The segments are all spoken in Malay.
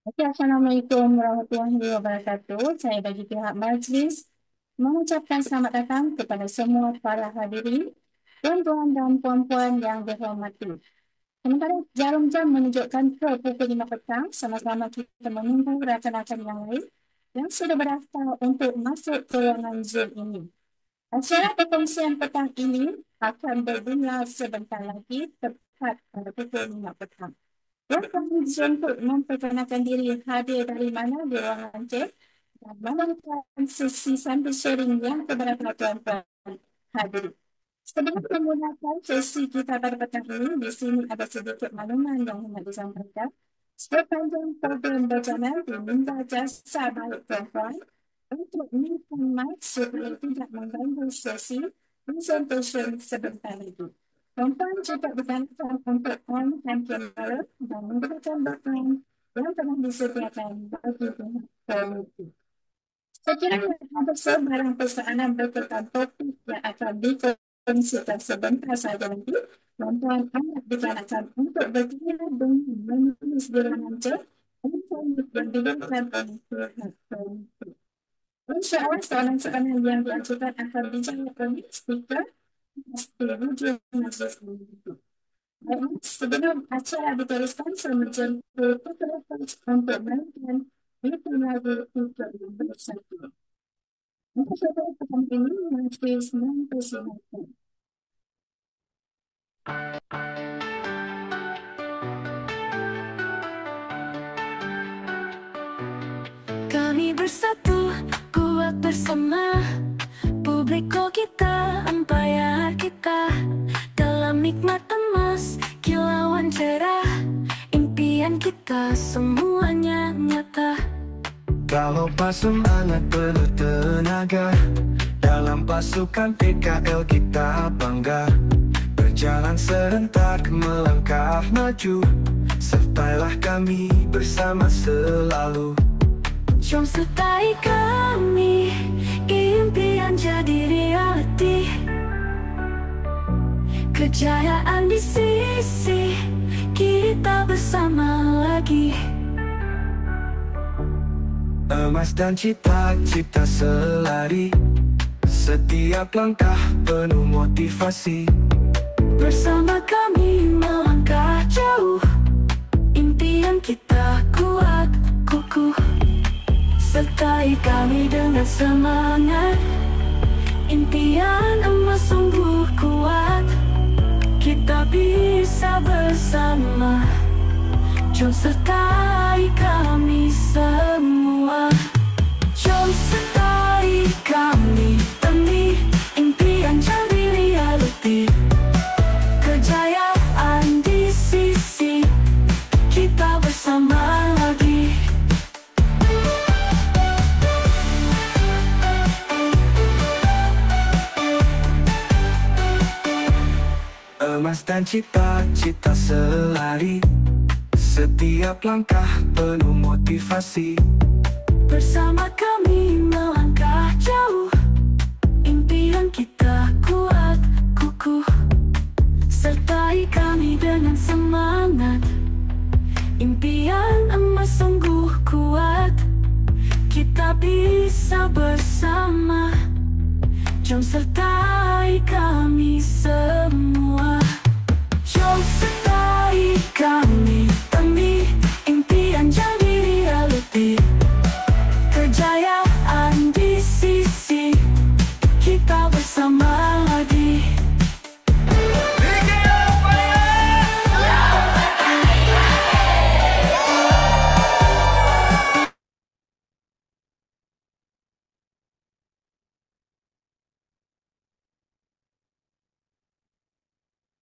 Okey, Assalamualaikum warahmatullahi wabarakatuh. Saya bagi pihak majlis mengucapkan selamat datang kepada semua para hadirin, tuan-tuan dan puan-puan yang dihormati. Sementara jarum jam menunjukkan ke pukul 5 petang, sama-sama kita menunggu rakan-rakan yang lain yang sudah berdaftar untuk masuk ke ruangan Zoom ini. Acara perkongsian petang ini akan bermula sebentar lagi tepat pada pukul 5 petang. Yang kami untuk memperkenalkan diri hadir dari mana di ruangan cek dan melakukan sesi sambil sharing yang keberapa tuan-tuan hadir. Sebelum memulakan sesi kita pada petang ini, di sini ada sedikit makluman yang hendak disampaikan. Sepanjang program berjalan, diminta jasa baik tuan-tuan untuk menekan mic supaya tidak mengganggu sesi presentation sebentar lagi. Tuan-tuan juga digalakkan untuk on-cam kamera dan menggunakan background yang telah disediakan bagi pihak komiti. Sekiranya ada sebarang persoalan berkaitan topik yang akan dikongsikan sebentar saja nanti, tuan-tuan amat digalakkan untuk bertanya dengan menulis di ruangan chat yang diberikan oleh pihak komiti. InsyaAllah soalan-soalan yang diajukan akan dijawab oleh speaker pasti hujung majlis ini. Baik, sebelum acara diteruskan, saya menjemput pekerja untuk melakukan dipengaruhi untuk bersatu. Untuk saya pekan ini, majlis mempersilakan. Kami bersatu, kuat bersama. Publiko kita, empayar kita. Dalam nikmat emas, kilauan cerah. Impian kita semuanya nyata. Kalau pas semangat penuh tenaga, dalam pasukan PKL kita bangga. Berjalan serentak melangkah maju, sertailah kami bersama selalu. Jom sertai kami, impian jadi realiti. Kejayaan di sisi, kita bersama lagi. Emas dan cita-cita selari, setiap langkah penuh motivasi. Bersama kami melangkah jauh, impian kita kuat, kukuh. Sertai kami dengan semangat, impian emas sungguh kuat. Kita bisa bersama, jom sertai kami semua. Jom sertai kami demi impian jadi realiti. Kejayaan di sisi, kita bersama lagi. Emas dan cita-cita selari, setiap langkah penuh motivasi. Bersama kami melangkah jauh, impian kita kuat, kukuh. Sertai kami dengan semangat, impian emas sungguh kuat. Kita bisa bersama, jom sertai kami semua. Jom sertai kami demi impian jadi realiti. Kejayaan di sisi, kita bersama lagi.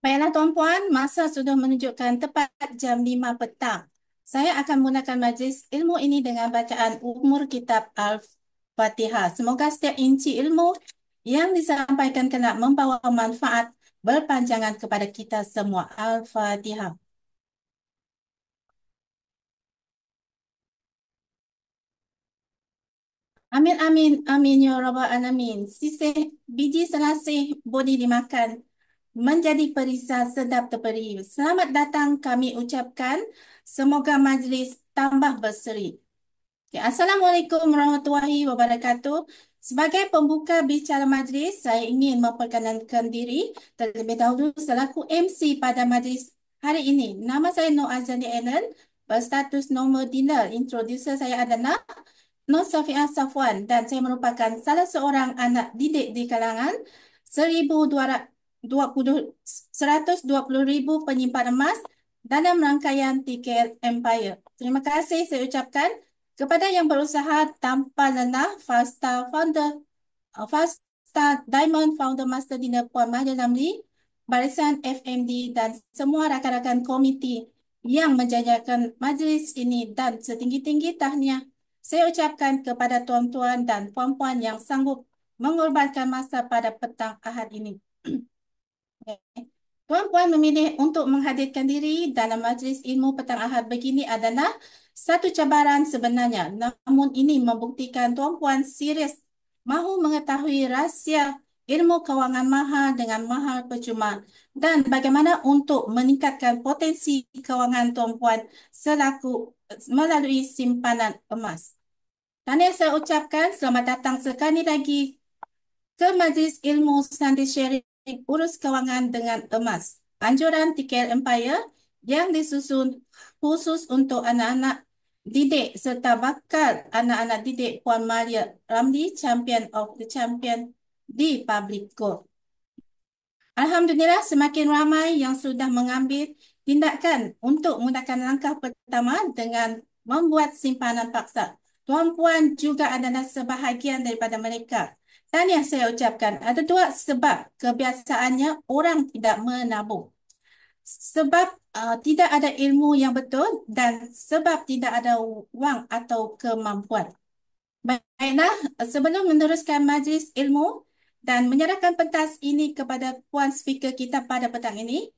Baiklah tuan-puan, masa sudah menunjukkan tepat jam 5 petang. Saya akan menggunakan majlis ilmu ini dengan bacaan umur kitab Al-Fatihah. Semoga setiap inci ilmu yang disampaikan kena membawa manfaat berpanjangan kepada kita semua. Al-Fatihah. Amin, amin, amin ya rabbal alamin. Sisih biji selasih boleh dimakan. menjadi perisai sedap terperi. Selamat datang kami ucapkan. Semoga majlis tambah berseri. Okay, Assalamualaikum warahmatullahi wabarakatuh. Sebagai pembuka bicara majlis, saya ingin memperkenalkan diri terlebih dahulu selaku MC pada majlis hari ini. Nama saya Nur Azani Ellen, berstatus nombor dealer. Introducer saya adalah Nur Safiah Safwan dan saya merupakan salah seorang anak didik di kalangan 120,000 penyimpan emas dalam rangkaian TKL Empire. Terima kasih saya ucapkan kepada yang berusaha tanpa lelah, Five Star Diamond Founder Master Dinner Puan Mahdia Ramli, barisan FMD dan semua rakan-rakan komiti yang menjajakan majlis ini dan setinggi-tinggi tahniah saya ucapkan kepada tuan-tuan dan puan-puan yang sanggup mengorbankan masa pada petang Ahad ini. Tuan-puan memilih untuk menghadirkan diri dalam majlis ilmu petang Ahad begini adalah satu cabaran sebenarnya. Namun ini membuktikan tuan-puan serius mahu mengetahui rahsia ilmu kewangan mahal dengan mahal percuma dan bagaimana untuk meningkatkan potensi kewangan tuan-puan selaku melalui simpanan emas. Dan yang saya ucapkan selamat datang sekali lagi ke Majlis Ilmu Sandi Sharing Urus Kewangan dengan Emas. Anjuran TKL Empire yang disusun khusus untuk anak-anak didik serta bakal anak-anak didik Puan Mahdia Ramli, Champion of the Champion di Public Court. Alhamdulillah semakin ramai yang sudah mengambil tindakan untuk menggunakan langkah pertama dengan membuat simpanan paksa. Tuan-puan juga adalah sebahagian daripada mereka. Dan yang saya ucapkan ada dua sebab kebiasaannya orang tidak menabung. Sebab tidak ada ilmu yang betul dan sebab tidak ada wang atau kemampuan. Baiklah, sebelum meneruskan majlis ilmu dan menyerahkan pentas ini kepada puan speaker kita pada petang ini,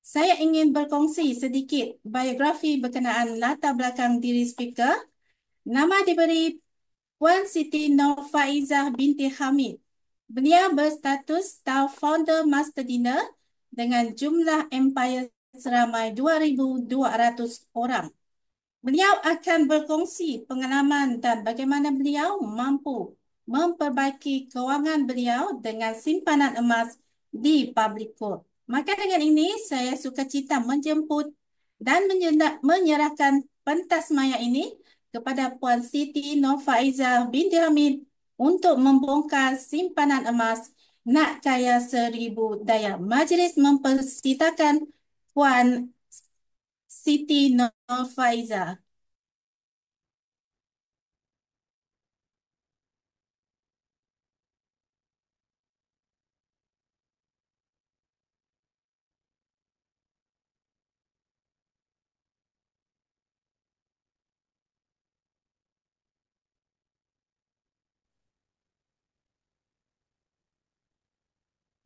saya ingin berkongsi sedikit biografi berkenaan latar belakang diri speaker. Nama diberi Puan Siti Nurfaizah binti Hamid. Beliau berstatus staff founder Master Dinner dengan jumlah empire seramai 2,200 orang. Beliau akan berkongsi pengalaman dan bagaimana beliau mampu memperbaiki kewangan beliau dengan simpanan emas di public court. Maka dengan ini saya sukacita menjemput dan menyerahkan pentas maya ini kepada Puan Siti Nurfaizah binti Hamid untuk membongkar simpanan emas nak kaya 1,000 daya. Majlis mempersitakan Puan Siti Nurfaizah.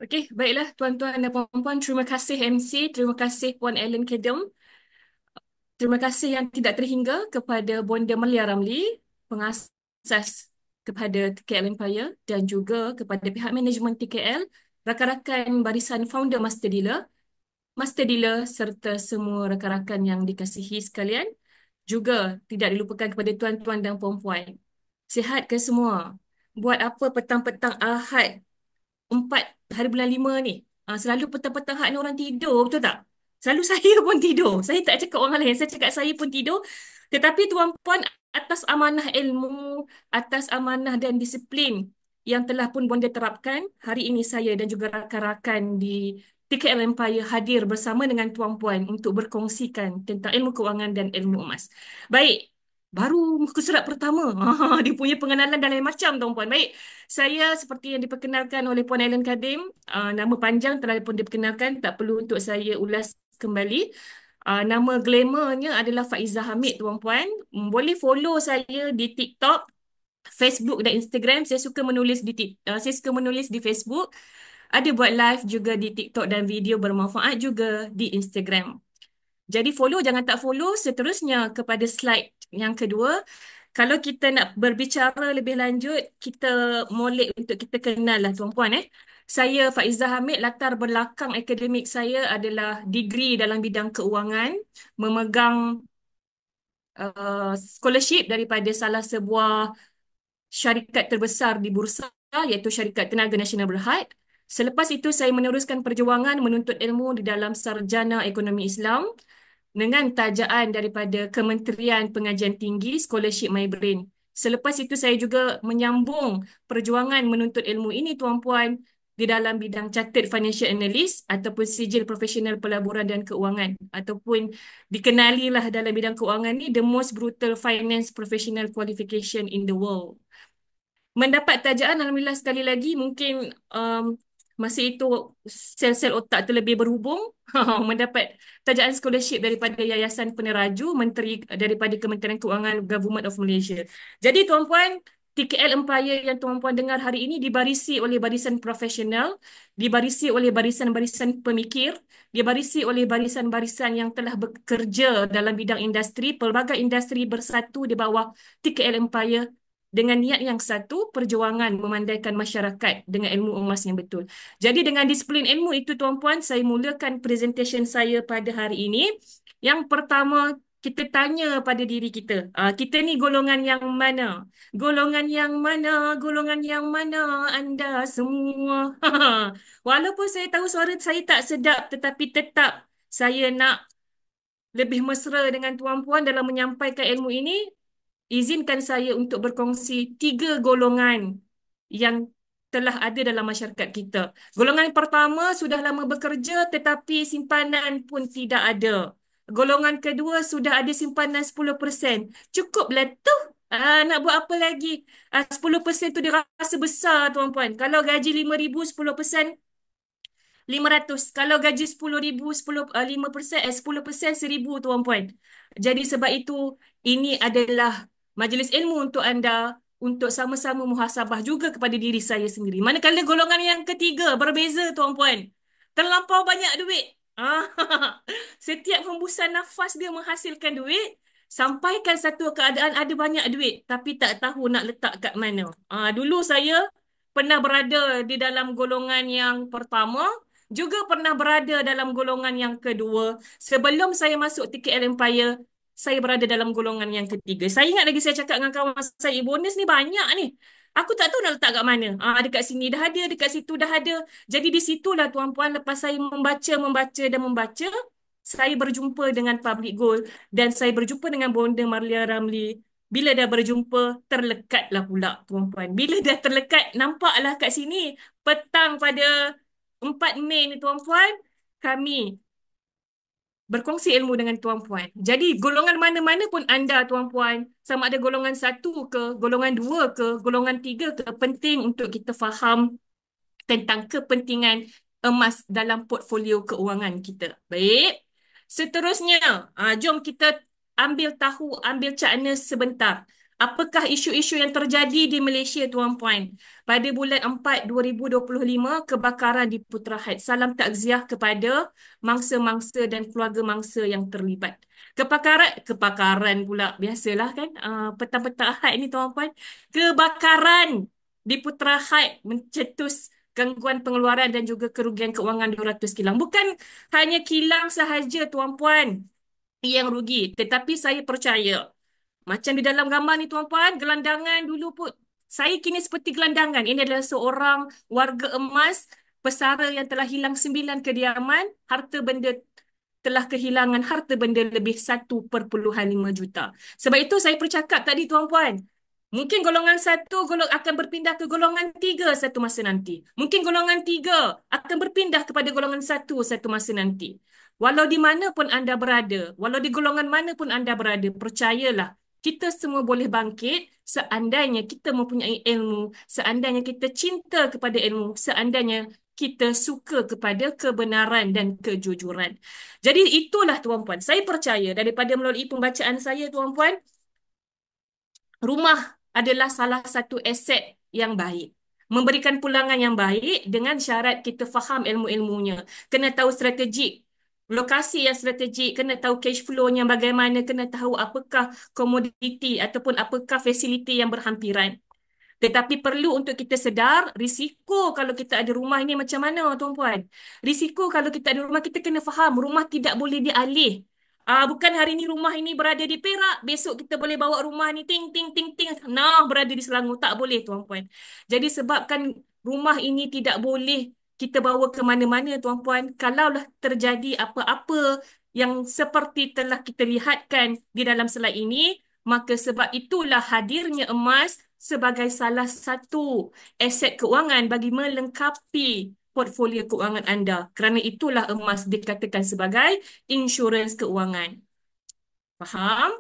Okey, baiklah tuan-tuan dan puan-puan, terima kasih MC, terima kasih Puan Ellen Kedem. Terima kasih yang tidak terhingga kepada Bonda Mahdia Ramli, pengasas kepada TKL Empire dan juga kepada pihak manajemen TKL, rakan-rakan barisan founder Master Dealer serta semua rakan-rakan yang dikasihi sekalian. Juga tidak dilupakan kepada tuan-tuan dan puan-puan. Sihat ke semua? Buat apa petang-petang Ahad 4 hari bulan 5 ni? Selalu petang-petang Ahad ni orang tidur, betul tak? Selalu saya pun tidur. Saya tak cakap orang lain, saya cakap saya pun tidur. Tetapi tuan-puan, atas amanah ilmu, atas amanah dan disiplin yang telah pun bonda terapkan, hari ini saya dan juga rakan-rakan di TKL Empire hadir bersama dengan tuan-puan untuk berkongsikan tentang ilmu kewangan dan ilmu emas. Baik, baru muka surat pertama. Dia punya pengenalan dan lain macam tuan-puan. Baik, saya seperti yang diperkenalkan oleh Puan Ellen Kadim, nama panjang telah pun diperkenalkan, tak perlu untuk saya ulas kembali. Nama glamournya adalah Faizah Hamid, tuan-puan. Boleh follow saya di TikTok, Facebook dan Instagram. Saya suka menulis di Facebook. Ada buat live juga di TikTok dan video bermanfaat juga di Instagram. Jadi follow, jangan tak follow. Seterusnya kepada slide yang kedua. Kalau kita nak berbicara lebih lanjut, kita molek untuk kita kenal lah tuan-puan. Saya Faizah Hamid, latar belakang akademik saya adalah degree dalam bidang keuangan, memegang scholarship daripada salah sebuah syarikat terbesar di bursa iaitu Syarikat Tenaga Nasional Berhad. Selepas itu saya meneruskan perjuangan menuntut ilmu di dalam Sarjana Ekonomi Islam dengan tajaan daripada Kementerian Pengajian Tinggi Scholarship My Brain. Selepas itu saya juga menyambung perjuangan menuntut ilmu ini tuan-puan di dalam bidang Chartered Financial Analyst ataupun sijil profesional pelaburan dan keuangan ataupun dikenalilah dalam bidang keuangan ni the most brutal finance professional qualification in the world. Mendapat tajaan alhamdulillah sekali lagi mungkin masa itu sel-sel otak terlebih berhubung mendapat tajaan scholarship daripada Yayasan Peneraju Menteri daripada Kementerian Keuangan Government of Malaysia. Jadi tuan-puan, TKL Empire yang tuan-puan dengar hari ini dibarisi oleh barisan profesional, dibarisi oleh barisan-barisan pemikir, dibarisi oleh barisan-barisan yang telah bekerja dalam bidang industri, pelbagai industri bersatu di bawah TKL Empire dengan niat yang satu, perjuangan memandaikan masyarakat dengan ilmu emas yang betul. Jadi dengan disiplin ilmu itu tuan-puan, saya mulakan presentation saya pada hari ini. Yang pertama, kita tanya pada diri kita, kita ni golongan yang mana? Golongan yang mana? Golongan yang mana anda semua? Walaupun saya tahu suara saya tak sedap, tetapi tetap saya nak lebih mesra dengan tuan-puan dalam menyampaikan ilmu ini. Izinkan saya untuk berkongsi 3 golongan yang telah ada dalam masyarakat kita. Golongan pertama sudah lama bekerja tetapi simpanan pun tidak ada. Golongan kedua sudah ada simpanan 10%. Cukuplah tu. Nak buat apa lagi? 10% tu dia rasa besar tuan-puan. Kalau gaji 5,000, 10%, 500. Kalau gaji 10,000, 5%, 10%, 1,000 tuan-puan. Jadi sebab itu, ini adalah majlis ilmu untuk anda untuk sama-sama muhasabah juga kepada diri saya sendiri. Manakala golongan yang ketiga berbeza tuan-puan. Terlampau banyak duit. Setiap hembusan nafas dia menghasilkan duit. Sampaikan satu keadaan ada banyak duit tapi tak tahu nak letak kat mana. Dulu saya pernah berada di dalam golongan yang pertama, juga pernah berada dalam golongan yang kedua. Sebelum saya masuk TKL Empire, saya berada dalam golongan yang ketiga. Saya ingat lagi saya cakap dengan kawan saya, bonus ni banyak ni. Aku tak tahu nak letak kat mana. Dekat sini dah ada, dekat situ dah ada. Jadi di situlah tuan-puan, lepas saya membaca, saya berjumpa dengan Public Gold dan saya berjumpa dengan Bonda Marlia Ramli. Bila dah berjumpa, terlekatlah pula tuan-puan. Bila dah terlekat, nampaklah kat sini petang pada 4 Mei ni tuan-puan, kami berkongsi ilmu dengan tuan-puan. Jadi golongan mana-mana pun anda tuan-puan, sama ada golongan 1 ke, golongan 2 ke, golongan 3 ke, penting untuk kita faham tentang kepentingan emas dalam portfolio keuangan kita. Baik. Seterusnya, jom kita ambil cakna sebentar. Apakah isu-isu yang terjadi di Malaysia tuan-puan? Pada bulan 4 2025, kebakaran di Putrahad. Salam takziah kepada mangsa-mangsa dan keluarga mangsa yang terlibat. Kebakaran pula, biasalah kan, petang-petang Ahad ni tuan-puan. Kebakaran di Putrahad mencetus gangguan pengeluaran dan juga kerugian keuangan 200 kilang. Bukan hanya kilang sahaja tuan-puan yang rugi, tetapi saya percaya macam di dalam gambar ni tuan-puan, gelandangan dulu pun saya kini seperti gelandangan. Ini adalah seorang warga emas pesara yang telah hilang 9 kediaman, telah kehilangan harta benda lebih 1,5 juta. Sebab itu saya bercakap tadi tuan-puan, mungkin golongan 1 akan berpindah ke golongan 3 satu masa nanti. Mungkin golongan 3 akan berpindah kepada golongan 1 satu masa nanti. Walau di mana pun anda berada, walau di golongan mana pun anda berada, percayalah, kita semua boleh bangkit seandainya kita mempunyai ilmu, seandainya kita cinta kepada ilmu, seandainya kita suka kepada kebenaran dan kejujuran. Jadi itulah tuan-puan. Saya percaya daripada melalui pembacaan saya tuan-puan, rumah adalah salah satu aset yang baik. Memberikan pulangan yang baik dengan syarat kita faham ilmu-ilmunya. Kena tahu strategik. Lokasi yang strategik, kena tahu cash flow-nya bagaimana, kena tahu apakah komoditi ataupun apakah fasiliti yang berhampiran. Tetapi perlu untuk kita sedar risiko kalau kita ada rumah ini macam mana, tuan-puan. Risiko kalau kita ada rumah, kita kena faham rumah tidak boleh dialih. Bukan hari ini rumah ini berada di Perak, besok kita boleh bawa rumah ni ting ting ting ting nah berada di Selangor, tak boleh, tuan-puan. Jadi sebabkan rumah ini tidak boleh kita bawa ke mana-mana, tuan-puan, kalaulah terjadi apa-apa yang seperti telah kita lihatkan di dalam slide ini, maka sebab itulah hadirnya emas sebagai salah satu aset keuangan bagi melengkapi portfolio keuangan anda. Kerana itulah emas dikatakan sebagai insurans keuangan. Faham?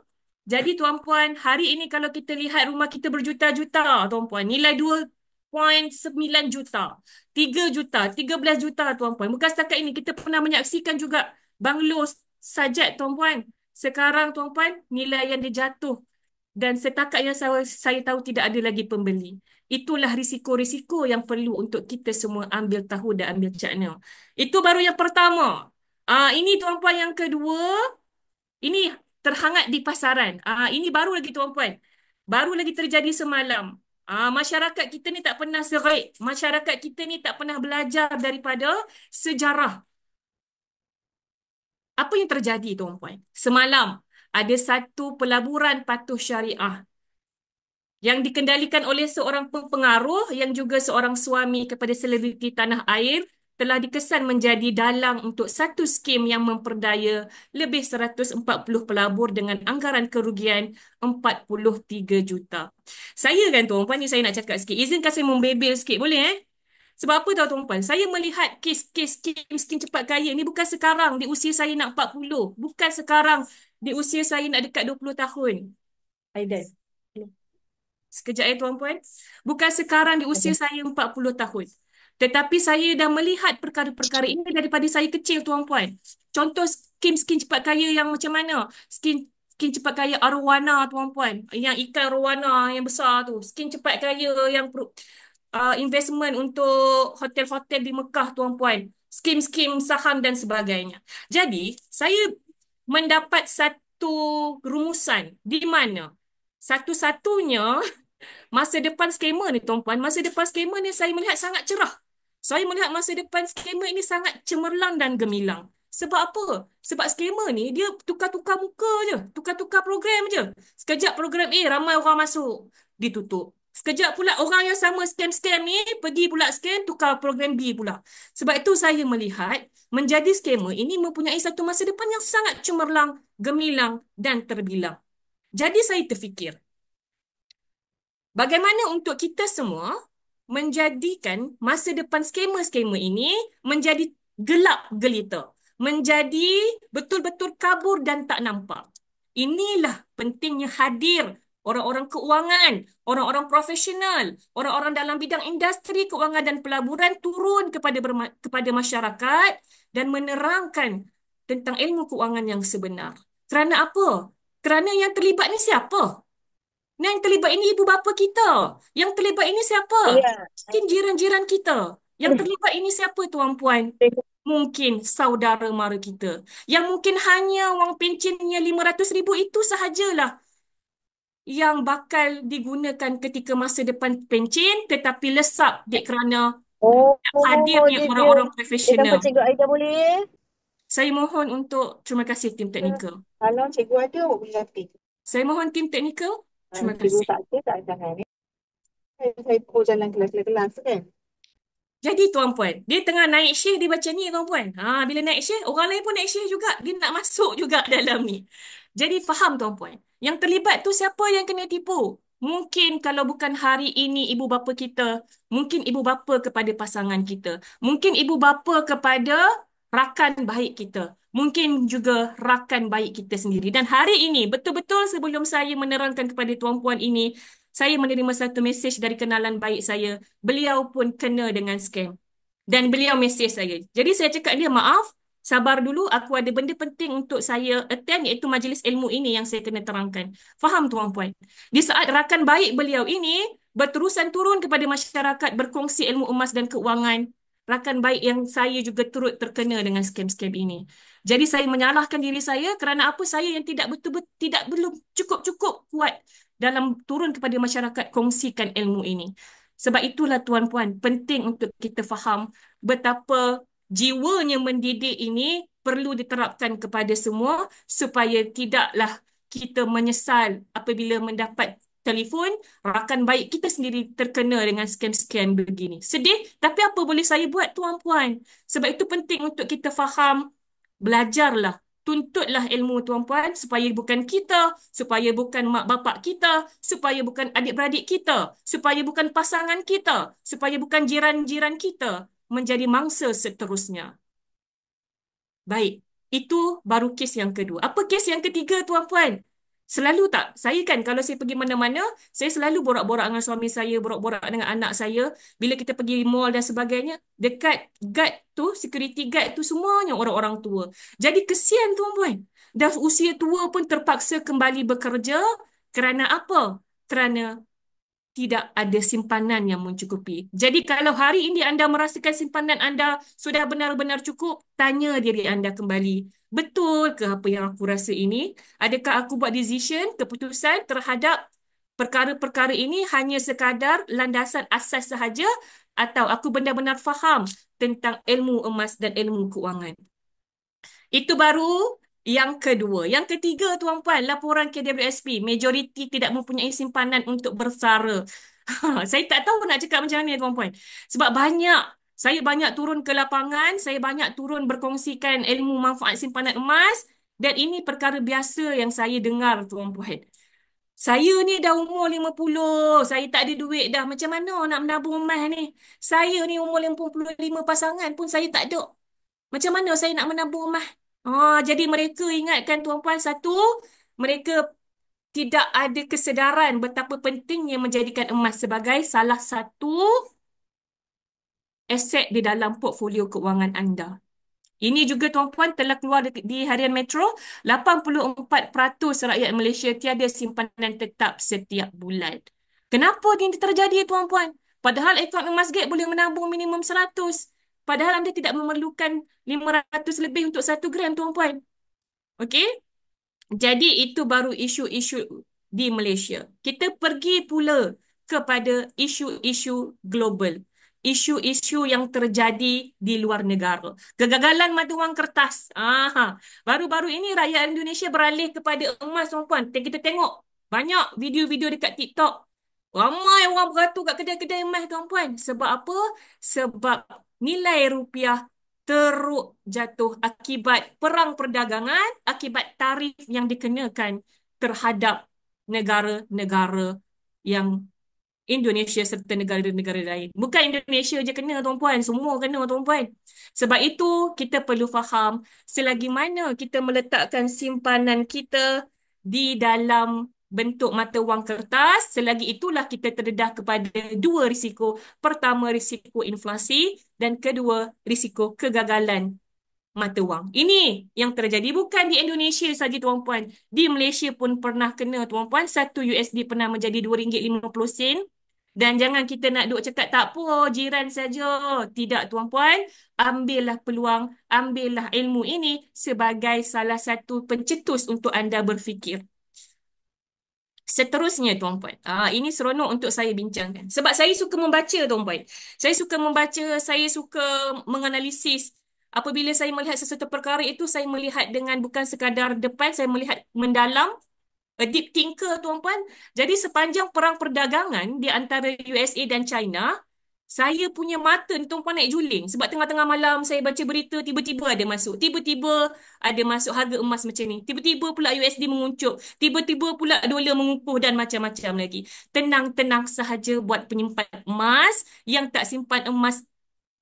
Jadi tuan-puan, hari ini kalau kita lihat rumah kita berjuta-juta, tuan-puan, nilai 2.9 juta, 3 juta, 13 juta, tuan-puan. Bukan setakat ini, kita pernah menyaksikan juga banglo sajat, tuan-puan. Sekarang, tuan-puan, nilai yang dia jatuh dan setakat yang saya tahu tidak ada lagi pembeli. Itulah risiko-risiko yang perlu untuk kita semua ambil tahu dan ambil cakna. Itu baru yang pertama. Ini tuan-puan yang kedua, ini terhangat di pasaran. Ini baru lagi tuan-puan. Baru lagi terjadi semalam. Masyarakat kita ni tak pernah serik. Masyarakat kita ni tak pernah belajar daripada sejarah. Apa yang terjadi tuan-puan? Semalam ada satu pelaburan patuh syariah yang dikendalikan oleh seorang pengaruh yang juga seorang suami kepada selebriti tanah air telah dikesan menjadi dalang untuk satu skim yang memperdaya lebih 140 pelabur dengan anggaran kerugian 43 juta. Saya kan tuan-puan ni saya nak cakap sikit. Izinkan saya membebel sikit boleh Sebab apa tahu tuan-puan? Saya melihat kes-kes skim cepat kaya ni bukan sekarang di usia saya nak 40. Bukan sekarang di usia saya nak dekat 20 tahun. Aidan. Sekejap tuan-puan. Bukan sekarang di usia saya 40 tahun. Tetapi saya dah melihat perkara-perkara ini daripada saya kecil, tuan-puan. Contoh skim-skim cepat kaya yang macam mana? Skim cepat kaya arwana, tuan-puan. Yang ikan arwana yang besar tu. Skim cepat kaya yang investment untuk hotel-hotel di Mekah, tuan-puan. Skim-skim saham dan sebagainya. Jadi, saya mendapat satu rumusan di mana satu-satunya masa depan skamer ni, tuan-puan, masa depan skamer ni saya melihat sangat cerah. Saya melihat masa depan skamer ini sangat cemerlang dan gemilang. Sebab apa? Sebab skamer ni dia tukar-tukar muka je, tukar-tukar program je. Sekejap program A ramai orang masuk, ditutup. Sekejap pula orang yang sama scam-scam ni pergi pula scam, tukar program B pula. Sebab itu saya melihat menjadi skamer ini mempunyai satu masa depan yang sangat cemerlang, gemilang dan terbilang. Jadi saya terfikir, bagaimana untuk kita semua menjadikan masa depan skamer-skamer ini menjadi gelap gelita, menjadi betul-betul kabur dan tak nampak. Inilah pentingnya hadir orang-orang keuangan, orang-orang profesional, orang-orang dalam bidang industri keuangan dan pelaburan turun kepada masyarakat dan menerangkan tentang ilmu keuangan yang sebenar. Kerana apa? Kerana yang terlibat ni siapa? Yang terlibat ini ibu bapa kita. Yang terlibat ini siapa? Mungkin jiran-jiran kita. Yang terlibat ini siapa, tuan-puan? Mungkin saudara mara kita. Yang mungkin hanya wang pencennya 500,000 itu sahajalah yang bakal digunakan ketika masa depan pencen, tetapi lesap kerana hadirnya orang-orang profesional. Cikgu Aida boleh? Saya mohon untuk terima kasih tim teknikal. Kalau cikgu ada, awak boleh latih. Saya mohon tim teknikal. Terima Cikgu kasih. tak ada, tak ada jangan ni. Saya pukul jalan kelas-kelas kan? Jadi tuan-puan, dia tengah naik shift dia baca ni tuan-puan. Bila naik shift, orang lain pun naik shift juga. Dia nak masuk juga dalam ni. Jadi faham tuan-puan. Yang terlibat tu siapa yang kena tipu? Mungkin kalau bukan hari ini ibu bapa kita, mungkin ibu bapa kepada pasangan kita. Mungkin ibu bapa kepada rakan baik kita. Mungkin juga rakan baik kita sendiri. Dan hari ini, betul-betul sebelum saya menerangkan kepada tuan-puan ini, saya menerima satu mesej dari kenalan baik saya. Beliau pun kena dengan scam. Dan beliau mesej saya. Jadi saya cakap dia, maaf, sabar dulu, aku ada benda penting untuk saya attend, iaitu majlis ilmu ini yang saya kena terangkan. Faham tuan-puan? Di saat rakan baik beliau ini berterusan turun kepada masyarakat berkongsi ilmu emas dan keuangan, rakan baik yang saya juga turut terkena dengan scam-scam ini. Jadi saya menyalahkan diri saya kerana apa saya yang tidak betul-betul belum cukup-cukup kuat dalam turun kepada masyarakat, kongsikan ilmu ini. Sebab itulah tuan-puan, penting untuk kita faham betapa jiwanya mendidik ini perlu diterapkan kepada semua supaya tidaklah kita menyesal apabila mendapat telefon rakan baik kita sendiri terkena dengan scam-scam begini. Sedih, tapi apa boleh saya buat tuan-puan? Sebab itu penting untuk kita faham, belajarlah, tuntutlah ilmu tuan-puan supaya bukan kita, supaya bukan mak bapak kita, supaya bukan adik-beradik kita, supaya bukan pasangan kita, supaya bukan jiran-jiran kita menjadi mangsa seterusnya. Baik, itu baru kes yang kedua. Apa kes yang ketiga, tuan-puan? Selalu tak, saya kan kalau saya pergi mana-mana, saya selalu borak-borak dengan suami saya, borak-borak dengan anak saya. Bila kita pergi mall dan sebagainya, dekat guard tu, security guard tu semuanya orang-orang tua. Jadi kesian tuan-puan. Dah usia tua pun terpaksa kembali bekerja. Kerana apa? Kerana tidak ada simpanan yang mencukupi. Jadi kalau hari ini anda merasakan simpanan anda sudah benar-benar cukup, tanya diri anda kembali. Betul ke apa yang aku rasa ini? Adakah aku buat decision, keputusan terhadap perkara-perkara ini hanya sekadar landasan asas sahaja atau aku benar-benar faham tentang ilmu emas dan ilmu keuangan? Itu baru yang kedua. Yang ketiga, tuan-puan, laporan KWSP. Majoriti tidak mempunyai simpanan untuk bersara. Saya tak tahu nak cakap macam mana, tuan-puan. Sebab saya banyak turun ke lapangan, saya banyak turun berkongsikan ilmu manfaat simpanan emas, dan ini perkara biasa yang saya dengar, tuan-puan. Saya ni dah umur 50, saya tak ada duit dah. Macam mana nak menabung emas ni? Saya ni umur 55, pasangan pun saya tak ada. Macam mana saya nak menabung emas? Jadi mereka ingatkan tuan-puan, satu, mereka tidak ada kesedaran betapa pentingnya menjadikan emas sebagai salah satu aset di dalam portfolio keuangan anda. Ini juga tuan-puan telah keluar di Harian Metro, 84% rakyat Malaysia tiada simpanan tetap setiap bulan. Kenapa ini terjadi tuan-puan? Padahal akaun emas gate boleh menabung minimum 100. Padahal anda tidak memerlukan 500 lebih untuk 1 gram tuan-puan. Okey? Jadi itu baru isu-isu di Malaysia. Kita pergi pula kepada isu-isu global. Isu-isu yang terjadi di luar negara. Kegagalan mata wang kertas. Baru-baru ini rakyat Indonesia beralih kepada emas, tuan-puan. Kita tengok banyak video-video dekat TikTok. Ramai orang beratur kat kedai-kedai emas, tuan-puan. Sebab apa? Sebab nilai rupiah teruk jatuh akibat perang perdagangan, akibat tarif yang dikenakan terhadap negara-negara yang Indonesia serta negara-negara lain. Bukan Indonesia je kena, tuan-puan. Semua kena, tuan-puan. Sebab itu, kita perlu faham selagi mana kita meletakkan simpanan kita di dalam bentuk mata wang kertas, selagi itulah kita terdedah kepada dua risiko. Pertama, risiko inflasi dan kedua, risiko kegagalan mata wang. Ini yang terjadi bukan di Indonesia saja, tuan-puan. Di Malaysia pun pernah kena, tuan-puan. 1 USD pernah menjadi RM2.50. Dan jangan kita nak duk cakap tak apa, jiran saja. Tidak, tuan-puan. Ambillah peluang, ambillah ilmu ini sebagai salah satu pencetus untuk anda berfikir. Seterusnya, tuan-puan. Ini seronok untuk saya bincangkan. Sebab saya suka membaca, tuan-puan. Saya suka membaca, saya suka menganalisis. Apabila saya melihat sesuatu perkara itu, saya melihat dengan bukan sekadar depan, saya melihat mendalam, a deep thinker, tuan-puan. Jadi sepanjang perang perdagangan di antara USA dan China, saya punya mata ni, tuan-puan, naik juling. Sebab tengah-tengah malam saya baca berita, tiba-tiba ada masuk. Tiba-tiba ada masuk harga emas macam ni. Tiba-tiba pula USD menguncup. Tiba-tiba pula dolar mengukuh dan macam-macam lagi. Tenang-tenang sahaja buat penyimpan emas. Yang tak simpan emas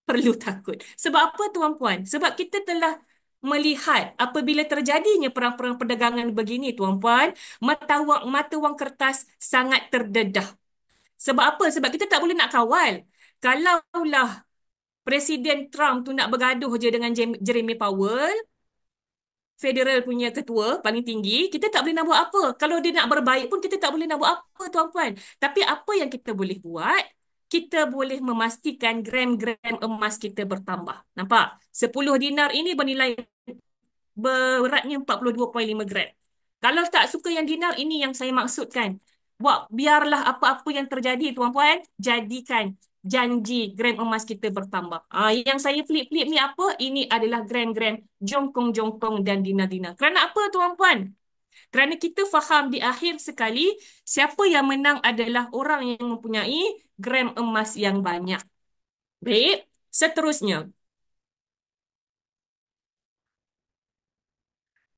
perlu takut. Sebab apa, tuan-puan? Sebab kita telah melihat apabila terjadinya perang-perang perdagangan begini, tuan-puan, mata wang kertas sangat terdedah. Sebab apa? Sebab kita tak boleh nak kawal. Kalaulah Presiden Trump tu nak bergaduh je dengan Jeremy Powell, federal punya ketua paling tinggi, kita tak boleh nak buat apa. Kalau dia nak berbaik pun kita tak boleh nak buat apa, tuan-puan. Tapi apa yang kita boleh buat? Kita boleh memastikan gram-gram emas kita bertambah. Nampak? 10 dinar ini bernilai beratnya 42.5 gram. Kalau tak suka yang dinar, ini yang saya maksudkan. biarlah apa-apa yang terjadi tuan-puan, jadikan janji gram emas kita bertambah. Yang saya flip-flip ni apa? Ini adalah gram-gram jongkong-jongkong dan dina-dina. Kerana apa tuan-puan? Kerana kita faham di akhir sekali, siapa yang menang adalah orang yang mempunyai gram emas yang banyak. Baik, seterusnya.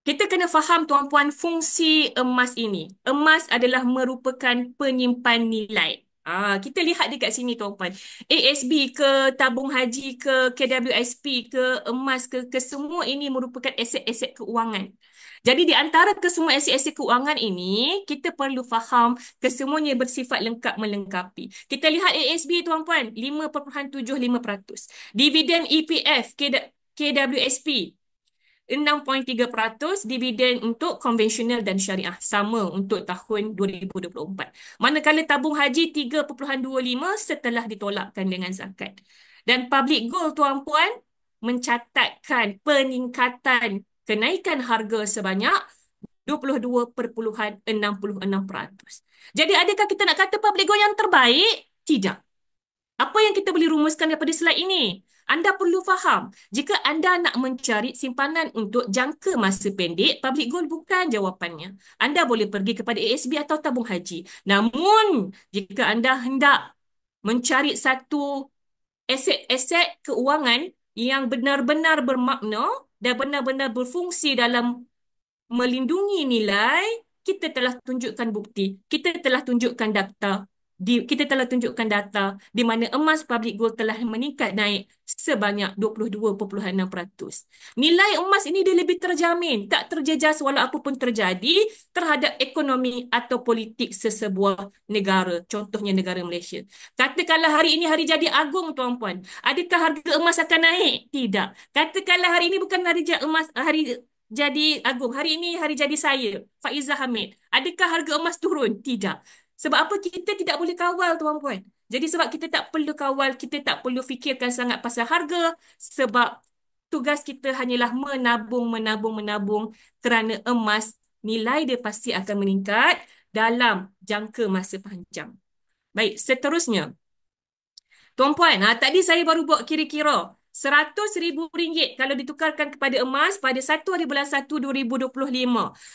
Kita kena faham tuan-puan fungsi emas ini. Emas adalah merupakan penyimpan nilai. Kita lihat dekat sini tuan-puan. ASB ke, tabung haji ke, KWSP ke, emas ke semua ini merupakan aset-aset keuangan. Jadi di antara kesemua aset-aset keuangan ini, kita perlu faham kesemuanya bersifat lengkap melengkapi. Kita lihat ASB tuan-puan, 5.75%. Dividen EPF, KWSP, 6.3% dividen untuk konvensional dan syariah. Sama untuk tahun 2024. Manakala tabung haji 3.25 setelah ditolakkan dengan zakat. Dan public gold tuan-puan mencatatkan peningkatan kenaikan harga sebanyak 22.66%. Jadi adakah kita nak kata public gold yang terbaik? Tidak. Apa yang kita boleh rumuskan daripada slide ini? Anda perlu faham, jika anda nak mencari simpanan untuk jangka masa pendek, public gold bukan jawapannya. Anda boleh pergi kepada ASB atau tabung haji. Namun, jika anda hendak mencari satu aset-aset keuangan yang benar-benar bermakna dan benar-benar berfungsi dalam melindungi nilai, kita telah tunjukkan bukti, kita telah tunjukkan data di mana emas public gold telah meningkat naik sebanyak 22.6%. Nilai emas ini dia lebih terjamin, tak terjejas walau apa pun terjadi terhadap ekonomi atau politik sesebuah negara, contohnya negara Malaysia. Katakanlah hari ini hari jadi agung tuan-puan, adakah harga emas akan naik? Tidak. Katakanlah hari ini bukan hari jadi agung, hari ini hari jadi saya, Faizah Hamid. Adakah harga emas turun? Tidak. Sebab apa? Kita tidak boleh kawal tuan-puan. Jadi sebab kita tak perlu kawal, kita tak perlu fikirkan sangat pasal harga sebab tugas kita hanyalah menabung kerana emas nilai dia pasti akan meningkat dalam jangka masa panjang. Baik, seterusnya. Tuan-puan, tadi saya baru buat kira-kira. RM100,000 kalau ditukarkan kepada emas pada 1 hari bulan 1 2025.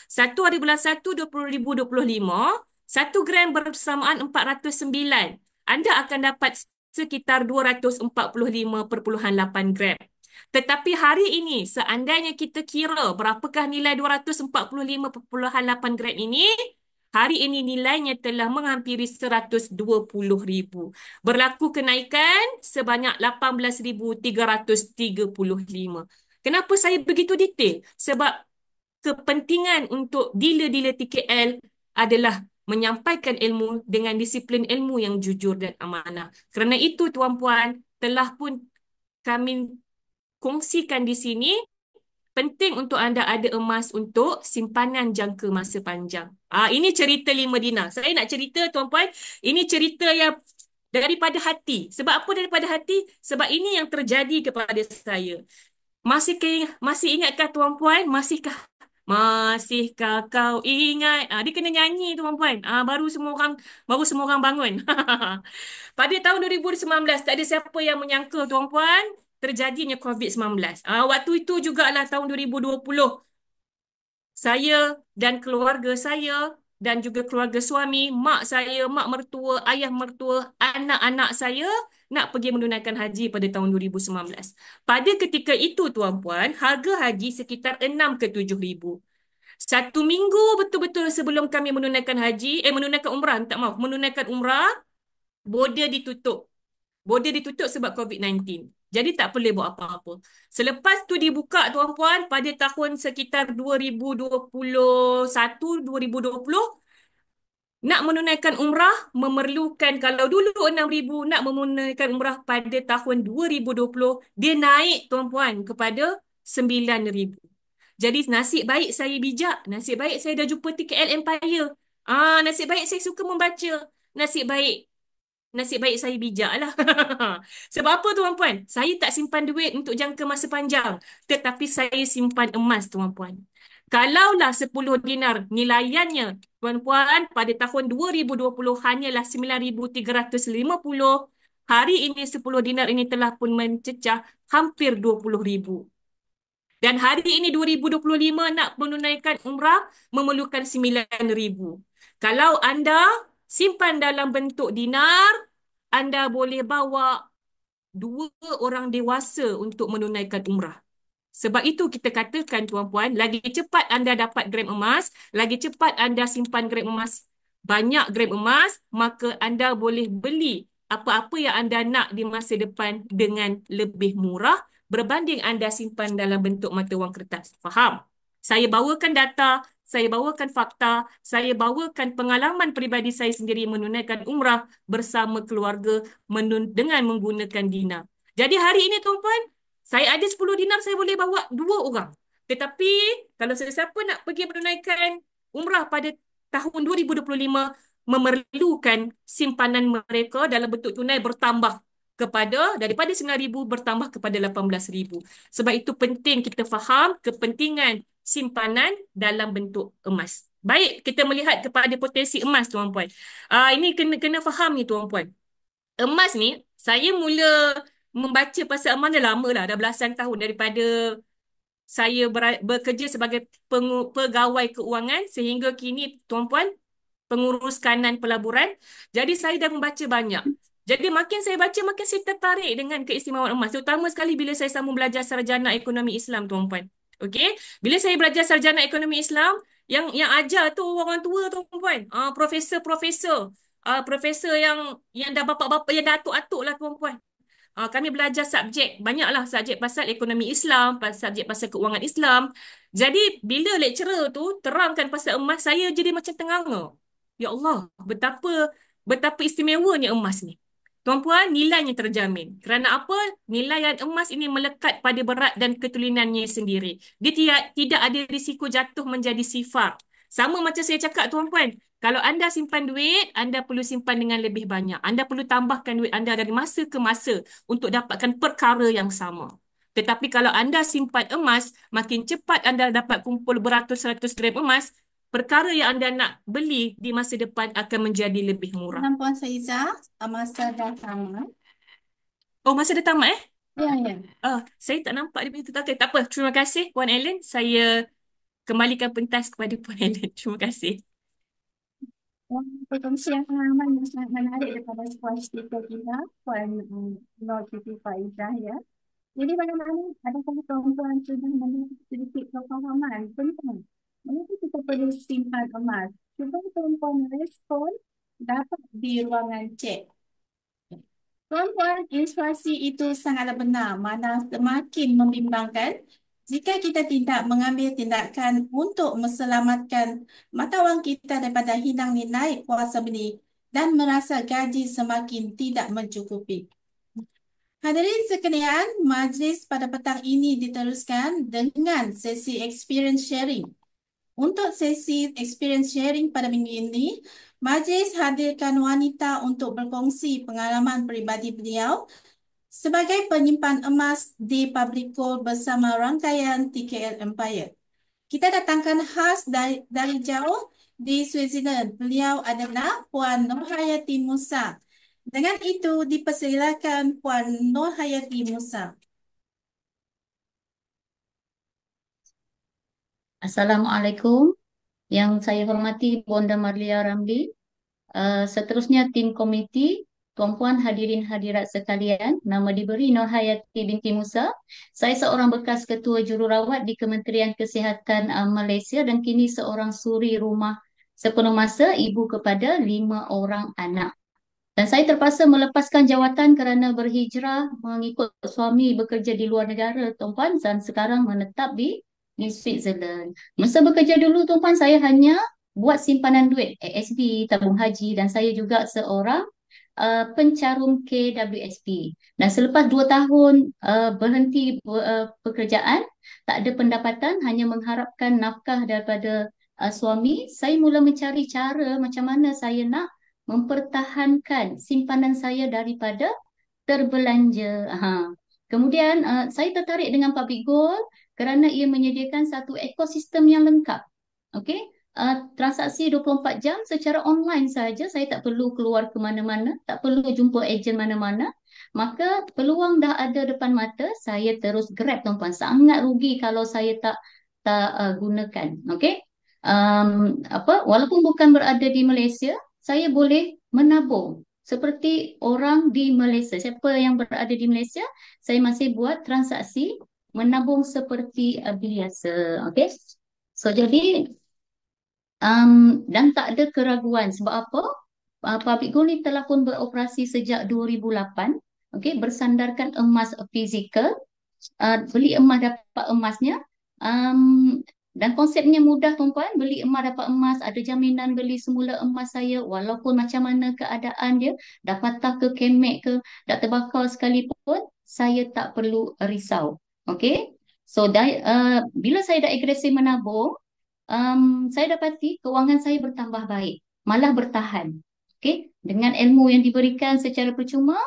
1 hari bulan 1 2025, 1 gram bersamaan 409. Anda akan dapat sekitar 245.8 gram. Tetapi hari ini, seandainya kita kira berapakah nilai 245.8 gram ini, hari ini nilainya telah menghampiri 120,000. Berlaku kenaikan sebanyak 18,335. Kenapa saya begitu detail? Sebab kepentingan untuk dealer-dealer TKL adalah menyampaikan ilmu dengan disiplin ilmu yang jujur dan amanah. Kerana itu tuan-puan, telah pun kami kongsikan di sini, penting untuk anda ada emas untuk simpanan jangka masa panjang. Ini cerita 5 dinar. Saya nak cerita tuan-puan, ini cerita yang daripada hati. Sebab apa daripada hati? Sebab ini yang terjadi kepada saya. Masih ingatkah tuan-puan? Masihkah kau ingat? Dia kena nyanyi tuan-puan. Baru semua orang bangun. Pada tahun 2019, tak ada siapa yang menyangka tuan-puan terjadinya COVID-19. Waktu itu jugalah tahun 2020. Saya dan keluarga saya dan juga keluarga suami, mak saya, mak mertua, ayah mertua, anak-anak saya nak pergi menunaikan haji pada tahun 2019. Pada ketika itu tuan-puan, harga haji sekitar 6 ke 7 ribu. 1 minggu betul-betul sebelum kami menunaikan menunaikan umrah, border ditutup. Border ditutup sebab COVID-19. Jadi tak boleh buat apa-apa. Selepas tu dibuka tuan-puan pada tahun sekitar 2021, 2020, nak menunaikan umrah memerlukan, kalau dulu 6,000, nak menunaikan umrah pada tahun 2020, dia naik tuan-puan kepada 9,000. Jadi nasib baik saya bijak, nasib baik saya dah jumpa TKL Empire. Nasib baik saya suka membaca. Nasib baik saya bijak lah. Sebab apa tuan-puan? Saya tak simpan duit untuk jangka masa panjang. Tetapi saya simpan emas tuan-puan. Kalaulah 10 dinar nilaiannya Puan-puan, pada tahun 2020 hanyalah 9,350. Hari ini 10 dinar ini telah pun mencecah hampir 20,000. Dan hari ini 2025 nak menunaikan umrah memerlukan 9,000. Kalau anda simpan dalam bentuk dinar, anda boleh bawa dua orang dewasa untuk menunaikan umrah. Sebab itu kita katakan tuan-puan, lagi cepat anda dapat gram emas, lagi cepat anda simpan gram emas, banyak gram emas, maka anda boleh beli apa-apa yang anda nak di masa depan dengan lebih murah berbanding anda simpan dalam bentuk mata wang kertas. Faham? Saya bawakan data, saya bawakan fakta, saya bawakan pengalaman peribadi saya sendiri menunaikan umrah bersama keluarga dengan menggunakan dinar. Jadi hari ini tuan-puan, saya ada 10 dinar, saya boleh bawa 2 orang. Tetapi kalau sesiapa nak pergi menunaikan umrah pada tahun 2025, memerlukan simpanan mereka dalam bentuk tunai bertambah daripada 9,000 bertambah kepada 18,000. Sebab itu penting kita faham kepentingan simpanan dalam bentuk emas. Baik, kita melihat kepada potensi emas tuan-puan. Ini kena faham ni tuan-puan. Emas ni, saya mula membaca pasal emas dah lama lah, dah belasan tahun daripada saya bekerja sebagai pegawai keuangan sehingga kini tuan-puan pengurus kanan pelaburan. Jadi saya dah membaca banyak. Jadi makin saya baca, makin saya tertarik dengan keistimewaan emas. Terutama sekali bila saya sambung belajar sarjana ekonomi Islam tuan-puan. Okey, bila saya belajar sarjana ekonomi Islam, yang ajar tu orang tua tuan-puan. Profesor-profesor. Profesor yang dah bapa-bapa, yang dah atuk-atuk lah tuan-puan. Kami belajar banyaklah subjek pasal ekonomi Islam, subjek pasal keuangan Islam. Jadi bila lecturer tu terangkan pasal emas, saya jadi macam tenganga. Ya Allah, betapa istimewanya emas ni. Tuan-puan, nilainya terjamin. Kerana apa? Nilaian emas ini melekat pada berat dan ketulinannya sendiri. Dia tidak ada risiko jatuh menjadi sifar. Sama macam saya cakap tuan-puan, kalau anda simpan duit, anda perlu simpan dengan lebih banyak. Anda perlu tambahkan duit anda dari masa ke masa untuk dapatkan perkara yang sama. Tetapi kalau anda simpan emas, makin cepat anda dapat kumpul beratus-ratus gram emas, perkara yang anda nak beli di masa depan akan menjadi lebih murah. Puan Saiza, masa dah tamat. Oh, masa dah tamat eh? Ya, ya. Saya tak nampak dia begitu. Okay, tak apa. Terima kasih Puan Ellen. Saya kembalikan pentas kepada Puan Ellen. Terima kasih. Perkongsian pengalaman yang sangat menarik daripada Puan speaker kita, Puan Nur Siti Faizah ya. Jadi bagaimana adakah tuan-tuan sudah memiliki sedikit pemahaman tentang mengapa kita perlu simpan emas? Cuba tuan-tuan respon dapat di ruangan chat. Tuan-tuan, instruksi itu sangatlah benar, mana semakin membimbangkan jika kita tidak mengambil tindakan untuk menyelamatkan mata wang kita daripada hilang nilai kuasa beli dan merasa gaji semakin tidak mencukupi. Hadirin sekalian, majlis pada petang ini diteruskan dengan sesi experience sharing. Untuk sesi experience sharing pada minggu ini, majlis hadirkan wanita untuk berkongsi pengalaman peribadi beliau sebagai penyimpan emas di Public Gold bersama rangkaian TKL Empire. Kita datangkan khas dari jauh di Switzerland. Beliau adalah Puan Nurhayati Musa. Dengan itu, dipersilakan Puan Nurhayati Musa. Assalamualaikum. Yang saya hormati Bonda Marlia Ramli. Seterusnya tim komiti, tuan-puan hadirin hadirat sekalian, nama diberi Nurhayati binti Musa. Saya seorang bekas ketua jururawat di Kementerian Kesihatan Malaysia dan kini seorang suri rumah sepenuh masa, ibu kepada 5 orang anak. Dan saya terpaksa melepaskan jawatan kerana berhijrah mengikut suami bekerja di luar negara, tuan-puan, dan sekarang menetap di Switzerland. Masa bekerja dulu, tuan-puan, saya hanya buat simpanan duit, ASB, tabung haji, dan saya juga seorang pencarum KWSP. Dan selepas 2 tahun berhenti pekerjaan, tak ada pendapatan, hanya mengharapkan nafkah daripada suami, saya mula mencari cara macam mana saya nak mempertahankan simpanan saya daripada terbelanja. Kemudian saya tertarik dengan Public Gold kerana ia menyediakan satu ekosistem yang lengkap. Okey, transaksi 24 jam secara online saja. Saya tak perlu keluar ke mana-mana, tak perlu jumpa ejen mana-mana. Maka peluang dah ada depan mata, saya terus grab tuan-puan. Sangat rugi kalau saya tak gunakan. Okey. Walaupun bukan berada di Malaysia, saya boleh menabung seperti orang di Malaysia. Siapa yang berada di Malaysia, saya masih buat transaksi menabung seperti biasa. Okey. So jadi dan tak ada keraguan. Sebab apa? Pabrik Gold ni telah pun beroperasi sejak 2008. Okey, bersandarkan emas fizikal. Beli emas dapat emasnya. Um, dan konsepnya mudah tuan-puan. Beli emas dapat emas. Ada jaminan beli semula emas saya. Walaupun macam mana keadaan dia. Dah patah ke kemek ke. Dah terbakar sekalipun. Saya tak perlu risau. Okey. So, bila saya dah agresif menabung, saya dapati kewangan saya bertambah baik, malah bertahan. Okey, dengan ilmu yang diberikan secara percuma,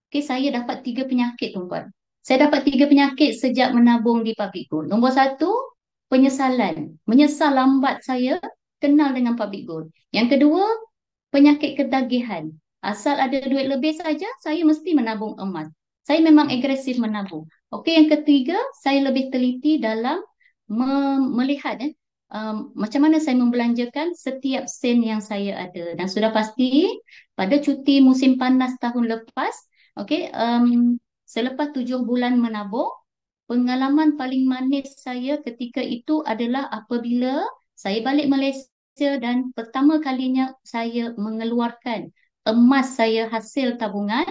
okey, saya dapat 3 penyakit, tuan-puan. Saya dapat 3 penyakit sejak menabung di Public Gold. Nombor satu, penyesalan. Menyesal lambat saya kenal dengan Public Gold. Yang kedua, penyakit ketagihan. Asal ada duit lebih saja, saya mesti menabung emas. Saya memang agresif menabung. Okey, yang ketiga, saya lebih teliti dalam melihat macam mana saya membelanjakan setiap sen yang saya ada. Dan sudah pasti pada cuti musim panas tahun lepas, okey, selepas 7 bulan menabung, pengalaman paling manis saya ketika itu adalah apabila saya balik Malaysia dan pertama kalinya saya mengeluarkan emas saya hasil tabungan.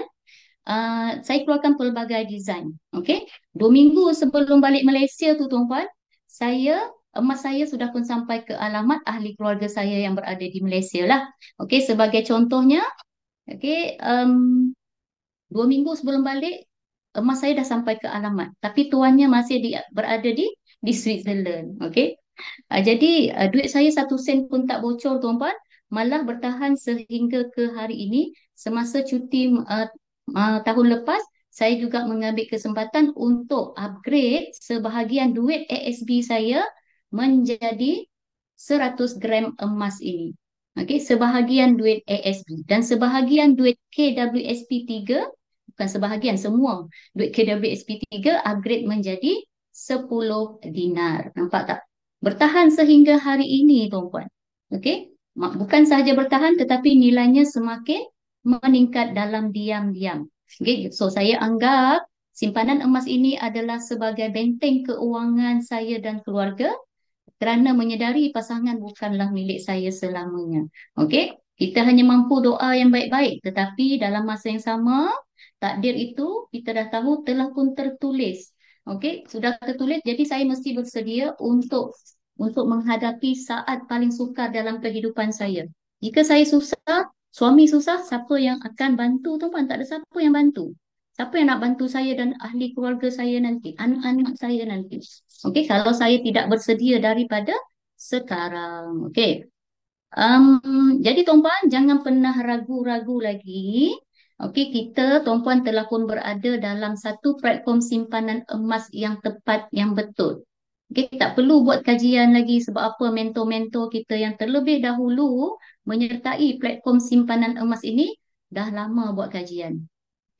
Saya keluarkan pelbagai design. Okey. 2 minggu sebelum balik Malaysia tu tuan-puan, emas saya sudah pun sampai ke alamat ahli keluarga saya yang berada di Malaysia lah. Okey, sebagai contohnya, okey, 2 minggu sebelum balik, emas saya dah sampai ke alamat. Tapi tuannya masih berada di Switzerland. Okey. Jadi duit saya 1 sen pun tak bocor tuan-puan, malah bertahan sehingga ke hari ini. Semasa cuti tahun lepas, saya juga mengambil kesempatan untuk upgrade sebahagian duit ASB saya menjadi 100 gram emas ini. Okey, sebahagian duit ASB dan sebahagian duit KWSP 3, bukan sebahagian, semua duit KWSP 3 upgrade menjadi 10 dinar. Nampak tak? Bertahan sehingga hari ini, tuan-puan. Okey? Bukan sahaja bertahan tetapi nilainya semakin meningkat dalam diam-diam. Okay? So, saya anggap simpanan emas ini adalah sebagai benteng keuangan saya dan keluarga kerana menyedari pasangan bukanlah milik saya selamanya. Okey? Kita hanya mampu doa yang baik-baik tetapi dalam masa yang sama, takdir itu kita dah tahu telah pun tertulis. Okey, sudah tertulis, jadi saya mesti bersedia untuk menghadapi saat paling sukar dalam kehidupan saya. Jika saya susah, suami susah, siapa yang akan bantu tuan-puan? Tak ada siapa yang bantu. Siapa yang nak bantu saya dan ahli keluarga saya nanti, anak-anak saya nanti? Okey, kalau saya tidak bersedia daripada sekarang. Okey. Jadi tuan-puan jangan pernah ragu-ragu lagi. Okey, kita tuan-puan telah pun berada dalam satu platform simpanan emas yang tepat, yang betul. Okey, tak perlu buat kajian lagi sebab apa mentor-mentor kita yang terlebih dahulu menyertai platform simpanan emas ini dah lama buat kajian.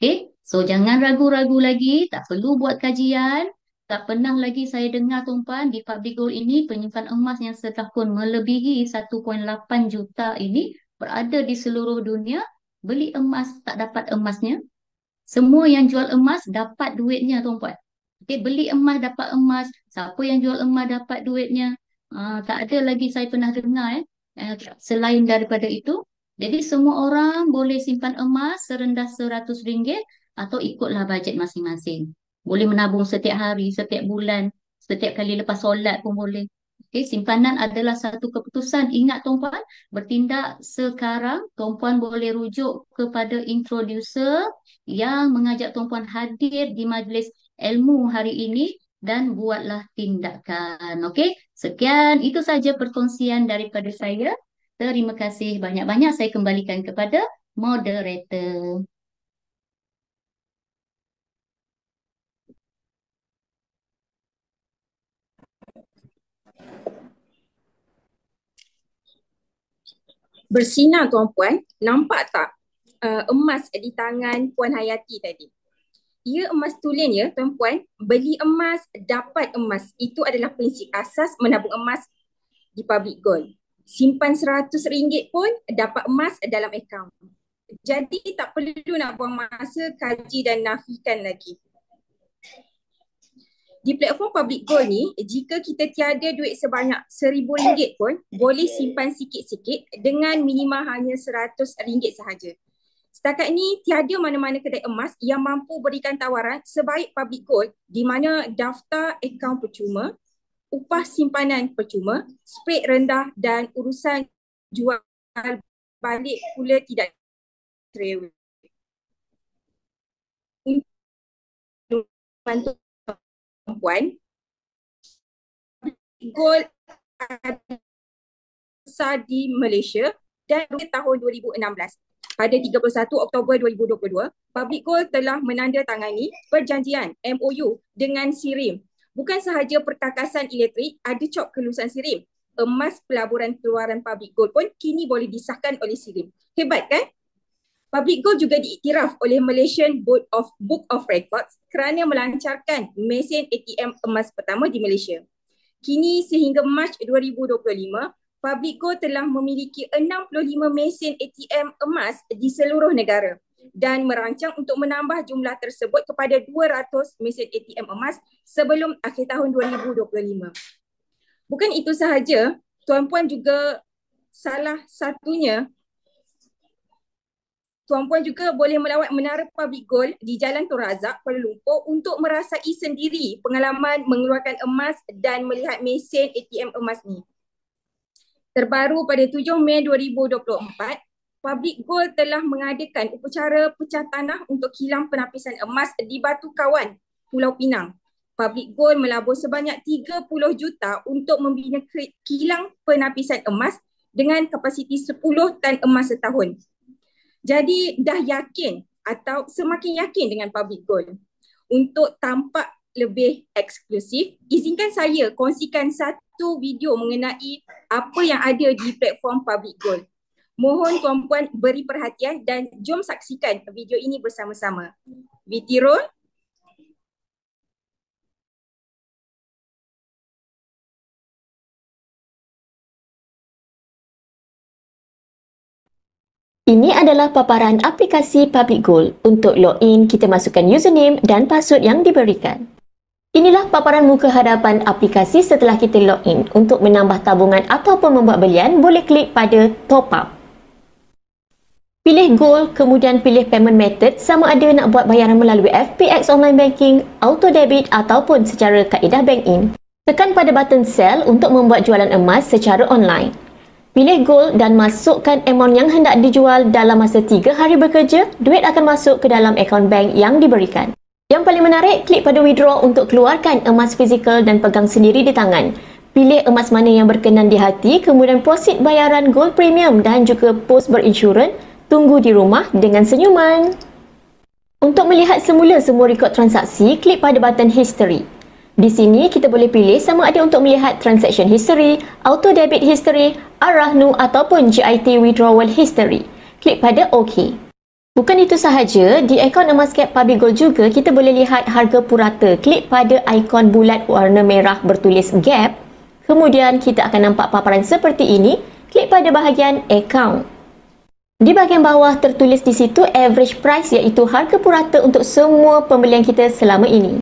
Okay, so jangan ragu-ragu lagi, tak perlu buat kajian. Tak pernah lagi saya dengar tuan-puan di Public Gold ini penyimpan emas yang setahun melebihi 1.8 juta ini berada di seluruh dunia. Beli emas tak dapat emasnya. Semua yang jual emas dapat duitnya tuan-puan. Okay, beli emas dapat emas. Siapa yang jual emas dapat duitnya. Tak ada lagi saya pernah dengar selain daripada itu. Jadi semua orang boleh simpan emas serendah RM100 atau ikutlah bajet masing-masing. Boleh menabung setiap hari, setiap bulan, setiap kali lepas solat pun boleh. Okay, simpanan adalah satu keputusan. Ingat tuan-puan, bertindak sekarang, tuan-puan boleh rujuk kepada introducer yang mengajak tuan-puan hadir di majlis ilmu hari ini dan buatlah tindakan. Okey, sekian itu saja perkongsian daripada saya. Terima kasih banyak-banyak. Saya kembalikan kepada moderator. bersinar tuan-puan. Nampak tak emas di tangan Puan Hayati tadi? Ia emas tulen ya tuan-puan. Beli emas, dapat emas. Itu adalah prinsip asas menabung emas di public gold. Simpan RM100 pun dapat emas dalam akaun. Jadi tak perlu nak buang masa kaji dan nafikan lagi. Di platform public gold ni, jika kita tiada duit sebanyak RM1,000 pun, boleh simpan sikit-sikit dengan minima hanya RM100 sahaja. Setakat ini, tiada mana-mana kedai emas yang mampu berikan tawaran sebaik public gold di mana daftar akaun percuma, upah simpanan percuma, spread rendah dan urusan jual balik pula tidak cerewet. Untuk membantu perempuan, gold besar di Malaysia dan tahun 2016. Pada 31 Oktober 2022, Public Gold telah menandatangani perjanjian MOU dengan Sirim. Bukan sahaja perkakasan elektrik ada cop kelulusan Sirim, emas pelaburan keluaran Public Gold pun kini boleh disahkan oleh Sirim. Hebat kan? Public Gold juga diiktiraf oleh Malaysian Book of Records kerana melancarkan mesin ATM emas pertama di Malaysia. Kini sehingga Mac 2025, Public Gold telah memiliki 65 mesin ATM emas di seluruh negara dan merancang untuk menambah jumlah tersebut kepada 200 mesin ATM emas sebelum akhir tahun 2025. Bukan itu sahaja, tuan-puan juga tuan-puan juga boleh melawat Menara Public Gold di Jalan Tun Razak, Kuala Lumpur untuk merasai sendiri pengalaman mengeluarkan emas dan melihat mesin ATM emas ni. Terbaru pada 7 Mei 2024, Public Gold telah mengadakan upacara pecah tanah untuk kilang penapisan emas di Batu Kawan, Pulau Pinang. Public Gold melabur sebanyak 30 juta untuk membina kilang penapisan emas dengan kapasiti 10 tan emas setahun. Jadi dah yakin atau semakin yakin dengan Public Gold. Untuk tampak lebih eksklusif, izinkan saya kongsikan satu video mengenai apa yang ada di platform Public Gold. Mohon tuan-puan beri perhatian dan jom saksikan video ini bersama-sama. VT roll. Ini adalah paparan aplikasi Public Gold. Untuk login, kita masukkan username dan password yang diberikan. Inilah paparan muka hadapan aplikasi setelah kita login. Untuk menambah tabungan ataupun membuat belian, boleh klik pada Top Up. Pilih Gold, kemudian pilih Payment Method sama ada nak buat bayaran melalui FPX Online Banking, Auto Debit ataupun secara kaedah Bank In. Tekan pada button Sell untuk membuat jualan emas secara online. Pilih Gold dan masukkan amount yang hendak dijual dalam masa 3 hari bekerja, duit akan masuk ke dalam akaun bank yang diberikan. Yang paling menarik, klik pada Withdraw untuk keluarkan emas fizikal dan pegang sendiri di tangan. Pilih emas mana yang berkenan di hati, kemudian proceed bayaran Gold Premium dan juga pos berinsurans, tunggu di rumah dengan senyuman. Untuk melihat semula semua rekod transaksi, klik pada button History. Di sini kita boleh pilih sama ada untuk melihat transaction history, auto debit history, Ar-Rahnu ataupun GIT withdrawal history. Klik pada OK. Bukan itu sahaja, di akaun Emascap Public Gold juga kita boleh lihat harga purata. Klik pada ikon bulat warna merah bertulis Gap. Kemudian kita akan nampak paparan seperti ini. Klik pada bahagian Account. Di bahagian bawah tertulis di situ average price iaitu harga purata untuk semua pembelian kita selama ini.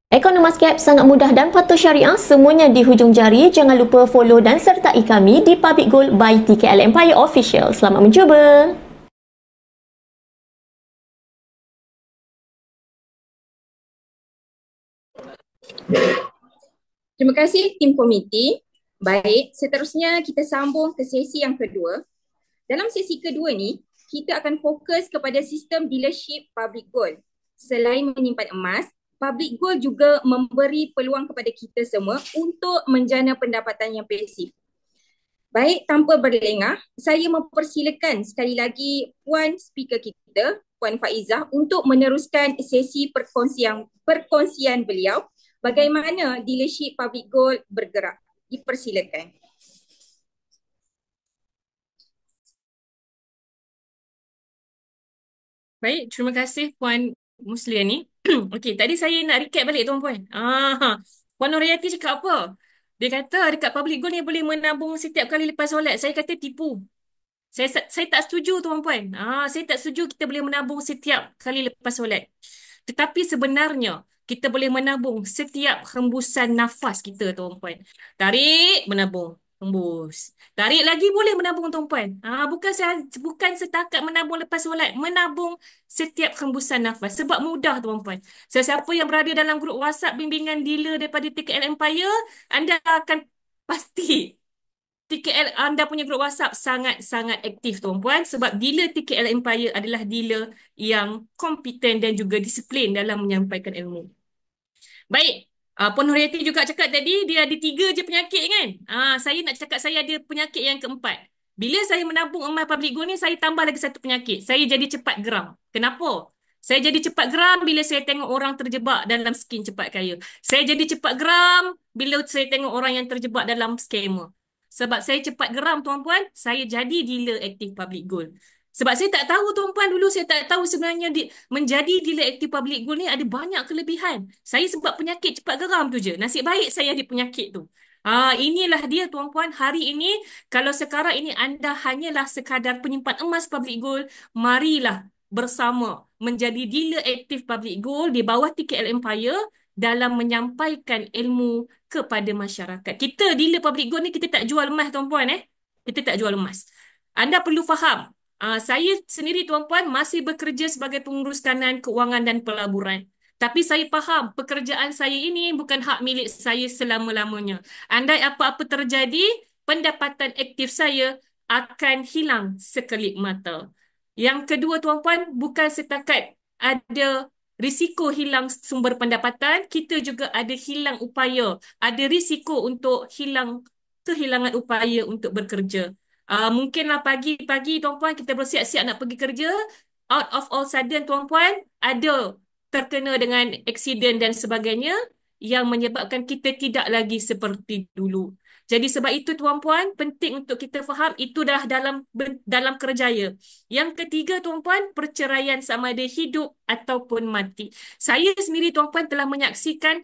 Akaun Emascap sangat mudah dan patuh syariah, semuanya di hujung jari. Jangan lupa follow dan sertai kami di Public Gold by TKL Empire Official. Selamat mencuba! Terima kasih tim komiti. Baik, seterusnya kita sambung ke sesi yang kedua. Dalam sesi kedua ni, kita akan fokus kepada sistem dealership Public Gold. Selain menyimpan emas, Public Gold juga memberi peluang kepada kita semua untuk menjana pendapatan yang pasif. Baik, tanpa berlengah, saya mempersilakan sekali lagi Puan Speaker kita, Puan Faizah, untuk meneruskan sesi perkongsian beliau bagaimana dealership Public Gold bergerak. Dipersilakan. Baik, terima kasih Puan Musliani. Okey, tadi saya nak recap balik tuan-puan. Puan Nurhayati cakap apa? Dia kata dekat public goal ni boleh menabung setiap kali lepas solat. Saya kata tipu. Saya tak setuju tuan-puan. Saya tak setuju kita boleh menabung setiap kali lepas solat. Tetapi sebenarnya kita boleh menabung setiap hembusan nafas kita tuan-puan. Tarik, menabung. Hembus. Tarik lagi boleh menabung tuan-puan. Bukan setakat menabung lepas solat. Menabung setiap hembusan nafas. Sebab mudah tuan-puan. Sesiapa yang berada dalam grup WhatsApp bimbingan dealer daripada TKL Empire, anda akan pasti TKL anda punya grup WhatsApp sangat-sangat aktif tuan-puan sebab dealer TKL Empire adalah dealer yang kompeten dan juga disiplin dalam menyampaikan ilmu. Baik, Puan Nurhayati juga cakap tadi dia ada 3 je penyakit kan? Saya nak cakap saya ada penyakit yang keempat. Bila saya menabung emas public gold ni, saya tambah lagi satu penyakit. Saya jadi cepat geram. Kenapa? Saya jadi cepat geram bila saya tengok orang terjebak dalam skim cepat kaya. Saya jadi cepat geram bila saya tengok orang yang terjebak dalam scammer. Sebab saya cepat geram tuan-puan, saya jadi dealer aktif public gold. Sebab saya tak tahu tuan-puan dulu, saya tak tahu sebenarnya menjadi dealer aktif public gold ni ada banyak kelebihan. Saya sebab penyakit cepat geram tu je. Nasib baik saya ada penyakit tu. Inilah dia tuan-puan, hari ini kalau sekarang ini anda hanyalah sekadar penyimpan emas public gold, marilah bersama menjadi dealer aktif public gold di bawah TKL Empire dalam menyampaikan ilmu kepada masyarakat. Kita dealer public gold ni kita tak jual emas tuan-puan Kita tak jual emas. Anda perlu faham. Saya sendiri tuan-puan masih bekerja sebagai pengurus kanan keuangan dan pelaburan. Tapi saya faham pekerjaan saya ini bukan hak milik saya selama-lamanya. Andai apa-apa terjadi, pendapatan aktif saya akan hilang sekelip mata. Yang kedua tuan-puan, bukan setakat ada risiko hilang sumber pendapatan, kita juga ada hilang upaya, ada risiko untuk kehilangan upaya untuk bekerja. Mungkinlah pagi-pagi tuan-puan kita bersiap-siap nak pergi kerja, out of all sudden tuan-puan ada terkena dengan aksiden dan sebagainya yang menyebabkan kita tidak lagi seperti dulu. Jadi sebab itu tuan-puan penting untuk kita faham itu dah dalam kerjaya. Yang ketiga tuan-puan, perceraian sama ada hidup ataupun mati. Saya sendiri tuan-puan telah menyaksikan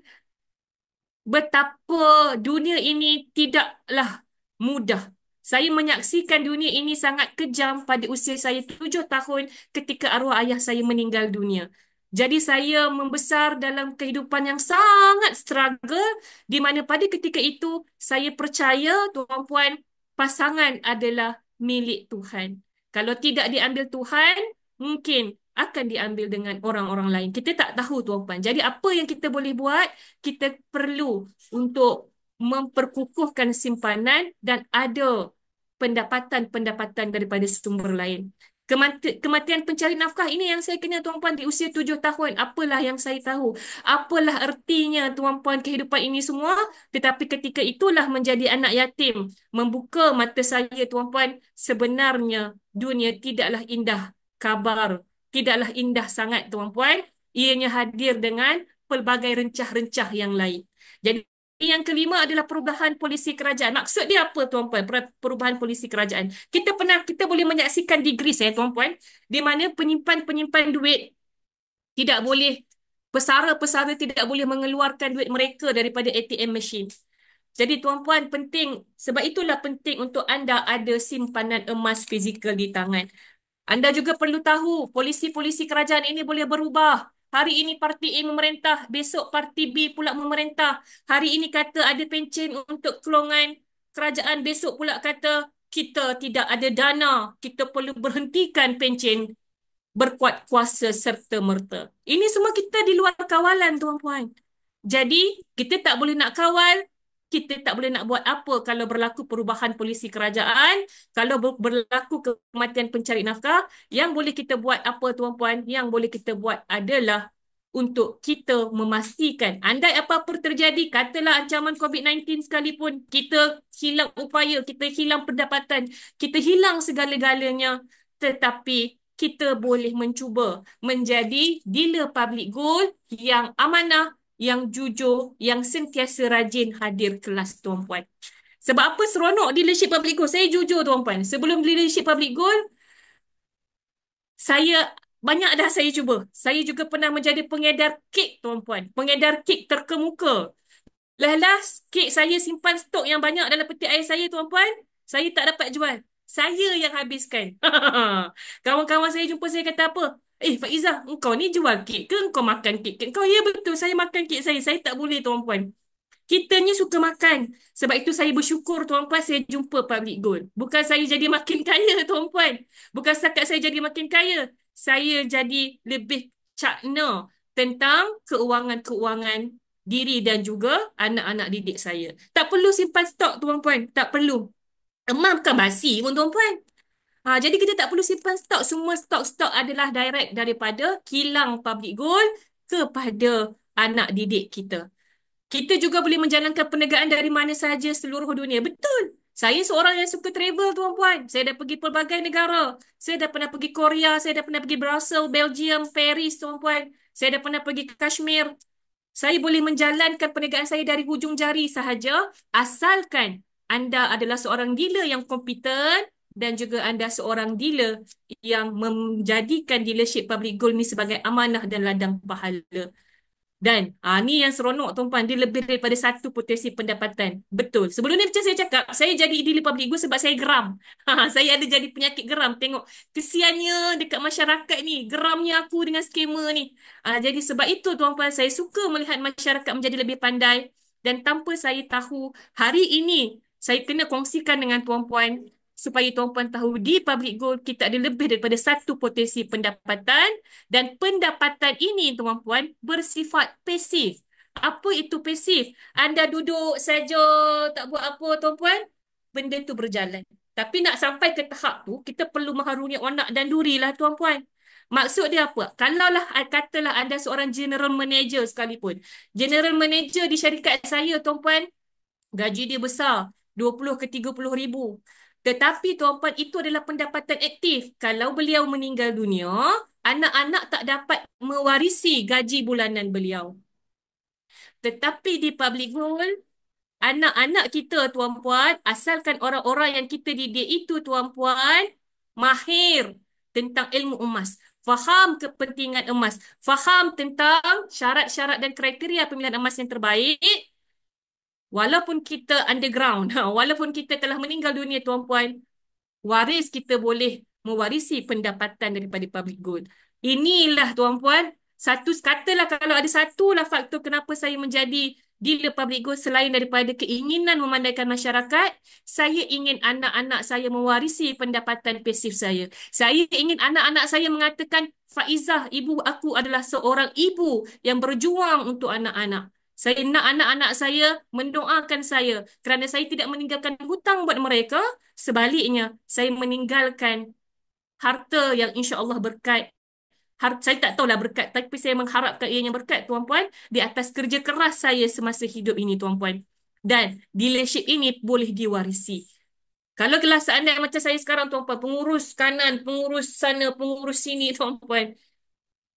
betapa dunia ini tidaklah mudah. Saya menyaksikan dunia ini sangat kejam pada usia saya 7 tahun ketika arwah ayah saya meninggal dunia. Jadi saya membesar dalam kehidupan yang sangat struggle di mana pada ketika itu saya percaya tuan-puan pasangan adalah milik Tuhan. Kalau tidak diambil Tuhan, mungkin akan diambil dengan orang-orang lain. Kita tak tahu tuan-puan. Jadi apa yang kita boleh buat? Kita perlu untuk memperkukuhkan simpanan dan ada pendapatan-pendapatan daripada sumber lain. Kematian pencari nafkah ini yang saya kena tuan-puan di usia 7 tahun. Apalah yang saya tahu. Apalah ertinya tuan-puan kehidupan ini semua. Tetapi ketika itulah menjadi anak yatim. Membuka mata saya tuan-puan. Sebenarnya dunia tidaklah indah kabar. Tidaklah indah sangat tuan-puan. Ianya hadir dengan pelbagai rencah-rencah yang lain. Jadi yang kelima adalah perubahan polisi kerajaan. Maksud dia apa tuan-puan? Perubahan polisi kerajaan. Kita boleh menyaksikan degree tuan-puan, di mana penyimpan-penyimpan duit tidak boleh, pesara-pesara tidak boleh mengeluarkan duit mereka daripada ATM machine. Jadi tuan-puan penting, sebab itulah penting untuk anda ada simpanan emas fizikal di tangan. Anda juga perlu tahu polisi-polisi kerajaan ini boleh berubah. Hari ini parti A memerintah, besok parti B pula memerintah. Hari ini kata ada pencen untuk golongan kerajaan, besok pula kata kita tidak ada dana. Kita perlu berhentikan pencen berkuat kuasa serta-merta. Ini semua kita di luar kawalan tuan-puan. Jadi kita tak boleh nak kawal, kita tak boleh nak buat apa kalau berlaku perubahan polisi kerajaan, kalau berlaku kematian pencari nafkah. Yang boleh kita buat apa tuan-puan? Yang boleh kita buat adalah untuk kita memastikan andai apa-apa terjadi, katalah ancaman COVID-19 sekalipun, kita hilang upaya, kita hilang pendapatan, kita hilang segala-galanya, tetapi kita boleh mencuba menjadi dealer public gold yang amanah, yang jujur, yang sentiasa rajin hadir kelas tuan-puan. Sebab apa seronok dealership public gold? Saya jujur tuan-puan, sebelum dealership public gold, saya banyak dah saya cuba. Saya juga pernah menjadi pengedar kek, tuan-puan. Pengedar kek terkemuka. Last kek saya simpan stok yang banyak dalam peti ais saya, tuan-puan. Saya tak dapat jual. Saya yang habiskan. Kawan-kawan saya jumpa saya kata apa? Faizah, engkau ni jual kek ke engkau makan kek? Kau ya betul, saya makan kek saya. Saya tak boleh, tuan-puan. Kita ni suka makan. Sebab itu saya bersyukur, tuan-puan, saya jumpa Public Gold. Bukan saya jadi makin kaya, tuan-puan. Bukan setakat saya jadi makin kaya. Saya jadi lebih cakna tentang keuangan-keuangan diri dan juga anak-anak didik saya. Tak perlu simpan stok, tuan-puan. Tak perlu. Emas bukan basi pun, tuan-puan. Jadi kita tak perlu simpan stok. Semua stok-stok adalah direct daripada kilang Public Gold kepada anak didik kita. Kita juga boleh menjalankan perniagaan dari mana sahaja seluruh dunia. Betul. Saya seorang yang suka travel, tuan-puan. Saya dah pergi pelbagai negara. Saya dah pernah pergi Korea, saya dah pernah pergi Brussels, Belgium, Paris, tuan-puan. Saya dah pernah pergi ke Kashmir. Saya boleh menjalankan perniagaan saya dari hujung jari sahaja, asalkan anda adalah seorang dealer yang kompeten dan juga anda seorang dealer yang menjadikan dealership Public Gold ni sebagai amanah dan ladang pahala. Dan ni yang seronok, tuan-puan. Dia lebih daripada satu potensi pendapatan. Betul. Sebelum ni macam saya cakap, saya jadi dealer Public Gold sebab saya geram. Saya ada jadi penyakit geram. Tengok kesiannya dekat masyarakat ni. Geramnya aku dengan skema ni. Jadi sebab itu, tuan-puan, saya suka melihat masyarakat menjadi lebih pandai. Dan tanpa saya tahu, hari ini saya kena kongsikan dengan tuan-puan supaya tuan-puan tahu di Public Gold kita ada lebih daripada satu potensi pendapatan dan pendapatan ini, tuan-puan, bersifat pasif. Apa itu pasif? Anda duduk saja tak buat apa, tuan-puan, benda tu berjalan. Tapi nak sampai ke tahap tu, kita perlu mengharungi onak dan duri lah, tuan-puan. Maksud dia apa? Kalaulah katalah anda seorang general manager sekalipun. General manager di syarikat saya, tuan-puan, gaji dia besar, 20 ke 30 ribu. Tetapi, tuan-puan, itu adalah pendapatan aktif. Kalau beliau meninggal dunia, anak-anak tak dapat mewarisi gaji bulanan beliau. Tetapi di Public Gold, anak-anak kita, tuan-puan, asalkan orang-orang yang kita didik itu, tuan-puan, mahir tentang ilmu emas. Faham kepentingan emas. Faham tentang syarat-syarat dan kriteria pemilihan emas yang terbaik. Walaupun kita underground, walaupun kita telah meninggal dunia, tuan-puan, waris kita boleh mewarisi pendapatan daripada Public Gold. Inilah, tuan-puan, katalah kalau ada satulah faktor kenapa saya menjadi dealer Public Gold selain daripada keinginan memandaikan masyarakat, saya ingin anak-anak saya mewarisi pendapatan pasif saya. Saya ingin anak-anak saya mengatakan, Faizah, ibu aku adalah seorang ibu yang berjuang untuk anak-anak. Saya nak anak-anak saya mendoakan saya kerana saya tidak meninggalkan hutang buat mereka. Sebaliknya, saya meninggalkan harta yang insya-Allah berkat. Saya tak tahulah berkat, tapi saya mengharapkan ianya berkat, tuan-puan, di atas kerja keras saya semasa hidup ini, tuan-puan. Dan dealership ini boleh diwarisi. Kalau kelas anda macam saya sekarang, tuan-puan, pengurus kanan, pengurus sana, pengurus sini, tuan-puan.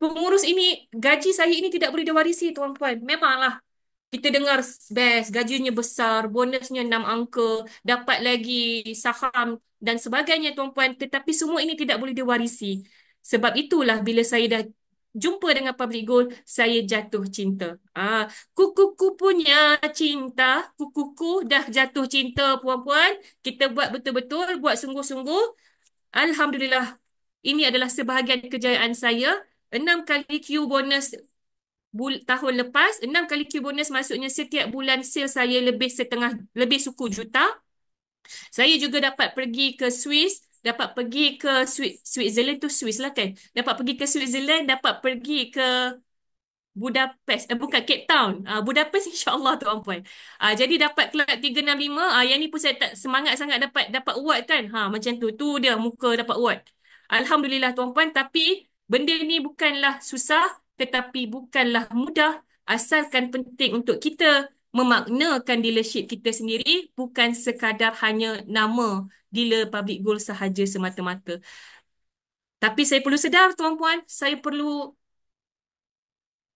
Pengurus ini, gaji saya ini tidak boleh diwarisi, tuan-puan. Memanglah. Kita dengar best, gajinya besar, bonusnya 6 angka, dapat lagi saham dan sebagainya, tuan-puan. Tetapi semua ini tidak boleh diwarisi. Sebab itulah bila saya dah jumpa dengan Public Gold, saya jatuh cinta. Kukuku punya cinta, kukuku dah jatuh cinta, puan-puan. Kita buat betul-betul, buat sungguh-sungguh. Alhamdulillah, ini adalah sebahagian kejayaan saya. 6 kali Q bonus tahun lepas, 6 kali Q bonus maksudnya setiap bulan sale saya lebih suku juta. Saya juga dapat pergi ke Swiss, dapat pergi ke Switzerland tu Swiss lah kan. Dapat pergi ke Switzerland, dapat pergi ke Budapest, bukan Cape Town. Budapest insya-Allah, tuan-puan. Jadi dapat kelab 365. Yang ni pun saya tak semangat sangat dapat award kan. Macam tu. Tu dia muka dapat award. Alhamdulillah, tuan-puan, tapi benda ni bukanlah susah, tetapi bukanlah mudah, asalkan penting untuk kita memaknakan dealership kita sendiri, bukan sekadar hanya nama dealer Public Gold sahaja semata-mata. Tapi saya perlu sedar, tuan-puan, saya perlu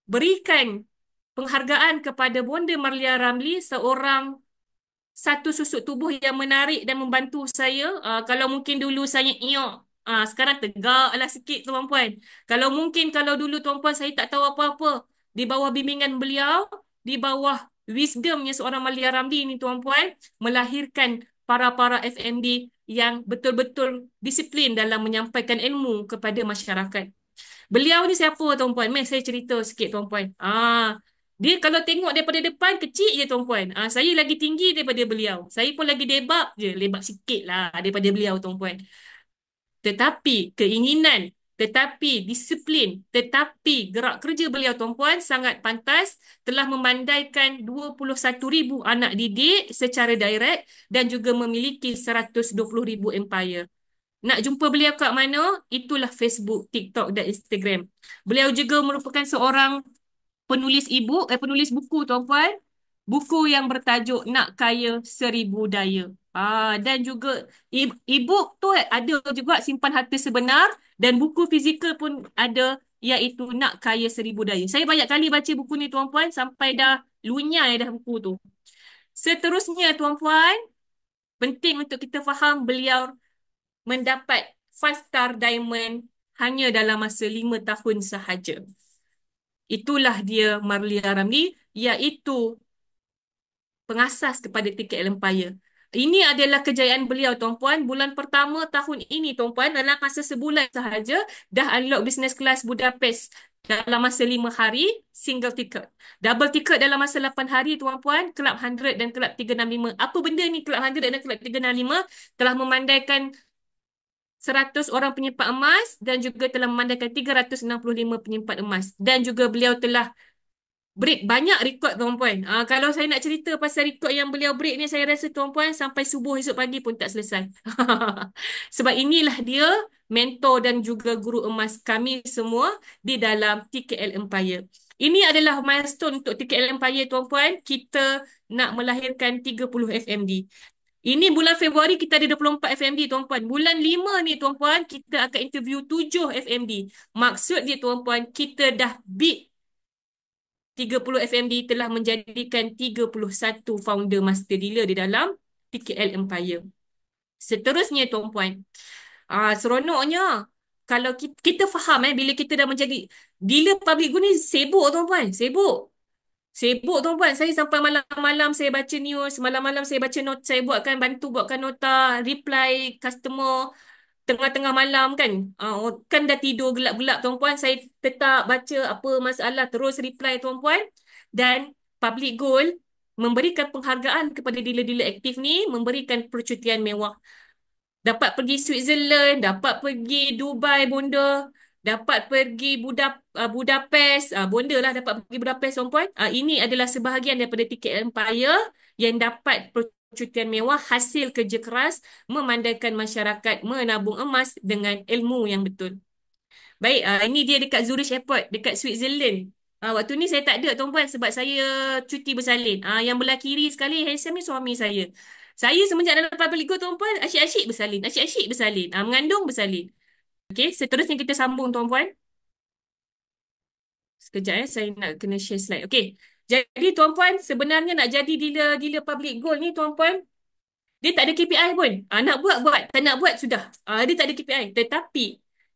berikan penghargaan kepada Bonda Marlia Ramli, satu susuk tubuh yang menarik dan membantu saya. Kalau mungkin dulu saya iok Sekarang tegaklah sikit tuan-puan. Kalau mungkin kalau dulu tuan-puan saya tak tahu apa-apa, di bawah bimbingan beliau, di bawah wisdomnya seorang Malia Ramli ni tuan-puan, melahirkan para-para FMD yang betul-betul disiplin dalam menyampaikan ilmu kepada masyarakat. Beliau ni siapa tuan-puan? Mari saya cerita sikit tuan-puan. Dia kalau tengok daripada depan kecil je tuan-puan. Saya lagi tinggi daripada beliau. Saya pun lagi lebab je, lebab sikit lah daripada beliau tuan-puan. Tetapi keinginan, tetapi disiplin, tetapi gerak kerja beliau tuan-puan sangat pantas, telah memandaikan 21,000 anak didik secara direct dan juga memiliki 120,000 empire. Nak jumpa beliau kat mana? Itulah Facebook, TikTok dan Instagram. Beliau juga merupakan seorang penulis buku tuan-puan. Buku yang bertajuk Nak Kaya Seribu Daya. Dan juga e-book tu ada juga Simpan Harta Sebenar dan buku fizikal pun ada iaitu Nak Kaya Seribu Daya. Saya banyak kali baca buku ni tuan-puan sampai dah lunyai dah buku tu. Seterusnya tuan-puan, penting untuk kita faham beliau mendapat 5-star diamond hanya dalam masa 5 tahun sahaja. Itulah dia Marlia Ramli, iaitu pengasas kepada Ticket Empire. Ini adalah kejayaan beliau tuan-puan. Bulan pertama tahun ini tuan-puan, dalam masa sebulan sahaja dah unlock business class Budapest dalam masa 5 hari, single ticket. Double ticket dalam masa 8 hari tuan-puan, Club 100 dan Club 365. Apa benda ni Club 100 dan Club 365? Telah memandaikan 100 orang penyimpan emas dan juga telah memandaikan 365 penyimpan emas. Dan juga beliau telah break banyak rekod tuan-puan. Kalau saya nak cerita pasal rekod yang beliau break ni, saya rasa tuan-puan sampai subuh esok pagi pun tak selesai. Sebab inilah dia mentor dan juga guru emas kami semua di dalam TKL Empire. Ini adalah milestone untuk TKL Empire tuan-puan. Kita nak melahirkan 30 FMD. Ini bulan Februari kita ada 24 FMD tuan-puan. Bulan 5 ni tuan-puan kita akan interview 7 FMD. Maksud dia tuan-puan, kita dah beat 30 FMD, telah menjadikan 31 founder master dealer di dalam TKL Empire. Seterusnya tuan-puan, seronoknya kalau kita faham bila kita dah menjadi dealer public good ni sibuk tuan-puan, sibuk. Sibuk tuan-puan, saya sampai malam-malam saya baca news, malam-malam saya baca nota, saya bantu buatkan nota, reply customer tengah-tengah malam kan. Kan dah tidur gelap-gelap tuan-puan, saya tetap baca apa masalah, terus reply tuan-puan. Dan Public Gold memberikan penghargaan kepada dealer-dealer aktif ni, memberikan percutian mewah. Dapat pergi Switzerland, dapat pergi Dubai bonda, dapat pergi Budapest, bonda lah dapat pergi Budapest tuan-puan. Ini adalah sebahagian daripada tiket Empire yang dapat percutian mewah hasil kerja keras, memandaikan masyarakat menabung emas dengan ilmu yang betul. Baik, ini dia dekat Zurich Airport, dekat Switzerland. Waktu ni saya tak ada tuan-puan sebab saya cuti bersalin. Yang belah kiri sekali handsome ni suami saya. Saya semenjak dalam public go tuan-puan, asyik-asyik bersalin, asyik-asyik bersalin. Mengandung bersalin. Okey, seterusnya kita sambung tuan-puan. Sekejap saya nak kena share slide. Okey. Jadi tuan-puan, sebenarnya nak jadi dealer public gold ni tuan-puan, dia tak ada KPI pun. Nak buat, tak nak buat sudah. Dia tak ada KPI. Tetapi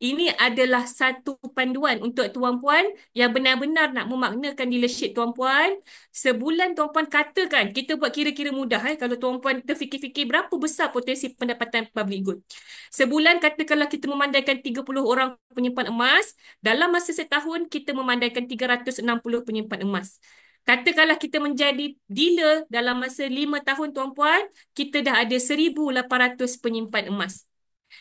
ini adalah satu panduan untuk tuan-puan yang benar-benar nak memaknakan dealership tuan-puan. Sebulan tuan-puan katakan, kita buat kira-kira mudah. Kalau tuan-puan terfikir-fikir berapa besar potensi pendapatan public good. Sebulan katakanlah kita memandaikan 30 orang penyimpan emas. Dalam masa setahun kita memandaikan 360 penyimpan emas. Katakanlah kita menjadi dealer dalam masa 5 tahun tuan-puan, kita dah ada 1,800 penyimpan emas.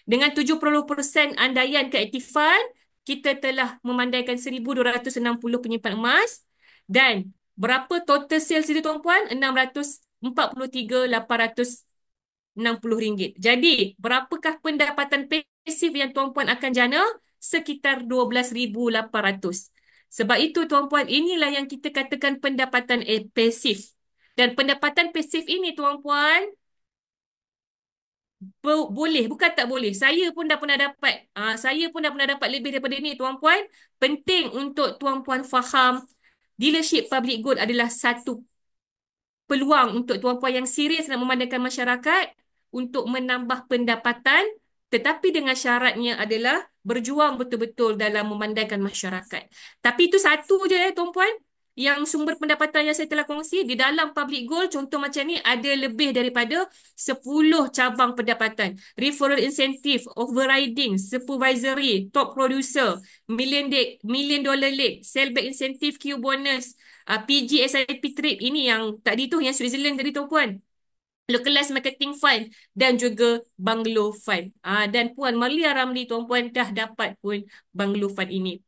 Dengan 70% andaian keaktifan, kita telah memandaikan 1,260 penyimpan emas. Dan berapa total sales itu tuan-puan? RM643,860. Jadi, berapakah pendapatan pasif yang tuan-puan akan jana? Sekitar 12,800. Sebab itu tuan-puan, inilah yang kita katakan pendapatan pasif. Dan pendapatan pasif ini tuan-puan, boleh, bukan tak boleh. Saya pun dah pernah dapat. Saya pun dah pernah dapat lebih daripada ini tuan-puan. Penting untuk tuan-puan faham, dealership public good adalah satu peluang untuk tuan-puan yang serius nak memandangkan masyarakat untuk menambah pendapatan tetapi dengan syaratnya adalah berjuang betul-betul dalam memandangkan masyarakat. Tapi itu satu je tuan-puan, yang sumber pendapatan yang saya telah kongsi di dalam public goal contoh macam ni ada lebih daripada 10 cabang pendapatan. Referral incentive, overriding, supervisory, top producer, million dollar league, sellback incentive, Q bonus, PG SIP trip. Ini yang tadi tu yang Switzerland tadi tuan-puan. Localized Marketing Fund dan juga Banglo Fund. Dan Puan Marlia Ramli tuan-puan dah dapat pun Banglo Fund ini.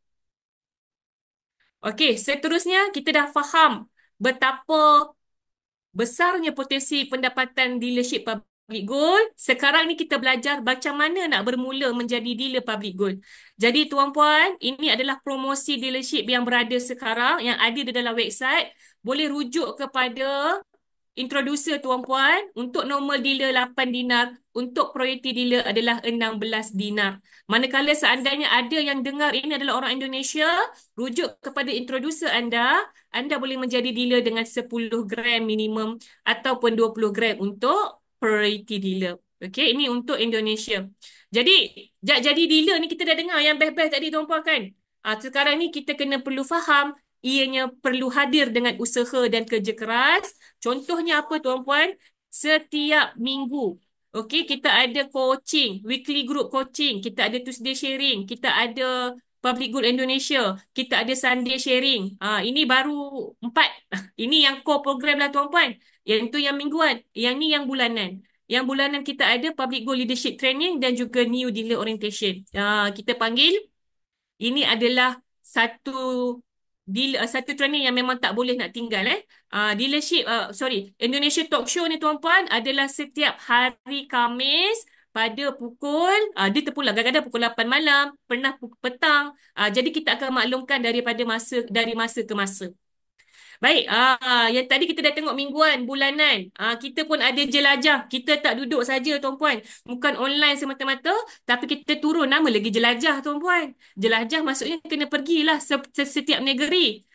Okey, seterusnya kita dah faham betapa besarnya potensi pendapatan dealership public goal. Sekarang ni kita belajar macam mana nak bermula menjadi dealer public goal. Jadi tuan-puan, ini adalah promosi dealership yang berada sekarang, yang ada di dalam website. Boleh rujuk kepada introducer tuan-puan. Untuk normal dealer 8 dinar, untuk priority dealer adalah 16 dinar. Manakala seandainya ada yang dengar ini adalah orang Indonesia, rujuk kepada introducer anda boleh menjadi dealer dengan 10 gram minimum ataupun 20 gram untuk priority dealer. Okey, ini untuk Indonesia. Jadi dealer ni kita dah dengar yang best-best tadi tuan-puan kan? Sekarang ni kita kena perlu faham ianya perlu hadir dengan usaha dan kerja keras. Contohnya apa tuan-puan? Setiap minggu. Okey, kita ada coaching, weekly group coaching, kita ada Tuesday sharing, kita ada Public Good Indonesia, kita ada Sunday sharing. Ini baru 4. Ini yang core program lah tuan-puan. Yang itu yang mingguan, yang ni yang bulanan. Yang bulanan kita ada Public Good Leadership Training dan juga New Dealer Orientation. Kita panggil, ini adalah satu training yang memang tak boleh nak tinggal Indonesia Talk Show ni tuan-puan adalah setiap hari Khamis pada pukul dia terpulang kadang-kadang pukul 8 malam, pernah pukul petang. Jadi kita akan maklumkan dari masa ke masa. Baik, yang tadi kita dah tengok mingguan, bulanan. Kita pun ada jelajah. Kita tak duduk saja tuan-puan. Bukan online semata-mata, tapi kita turun nama lagi jelajah tuan-puan. Jelajah maksudnya kena pergilah setiap negeri.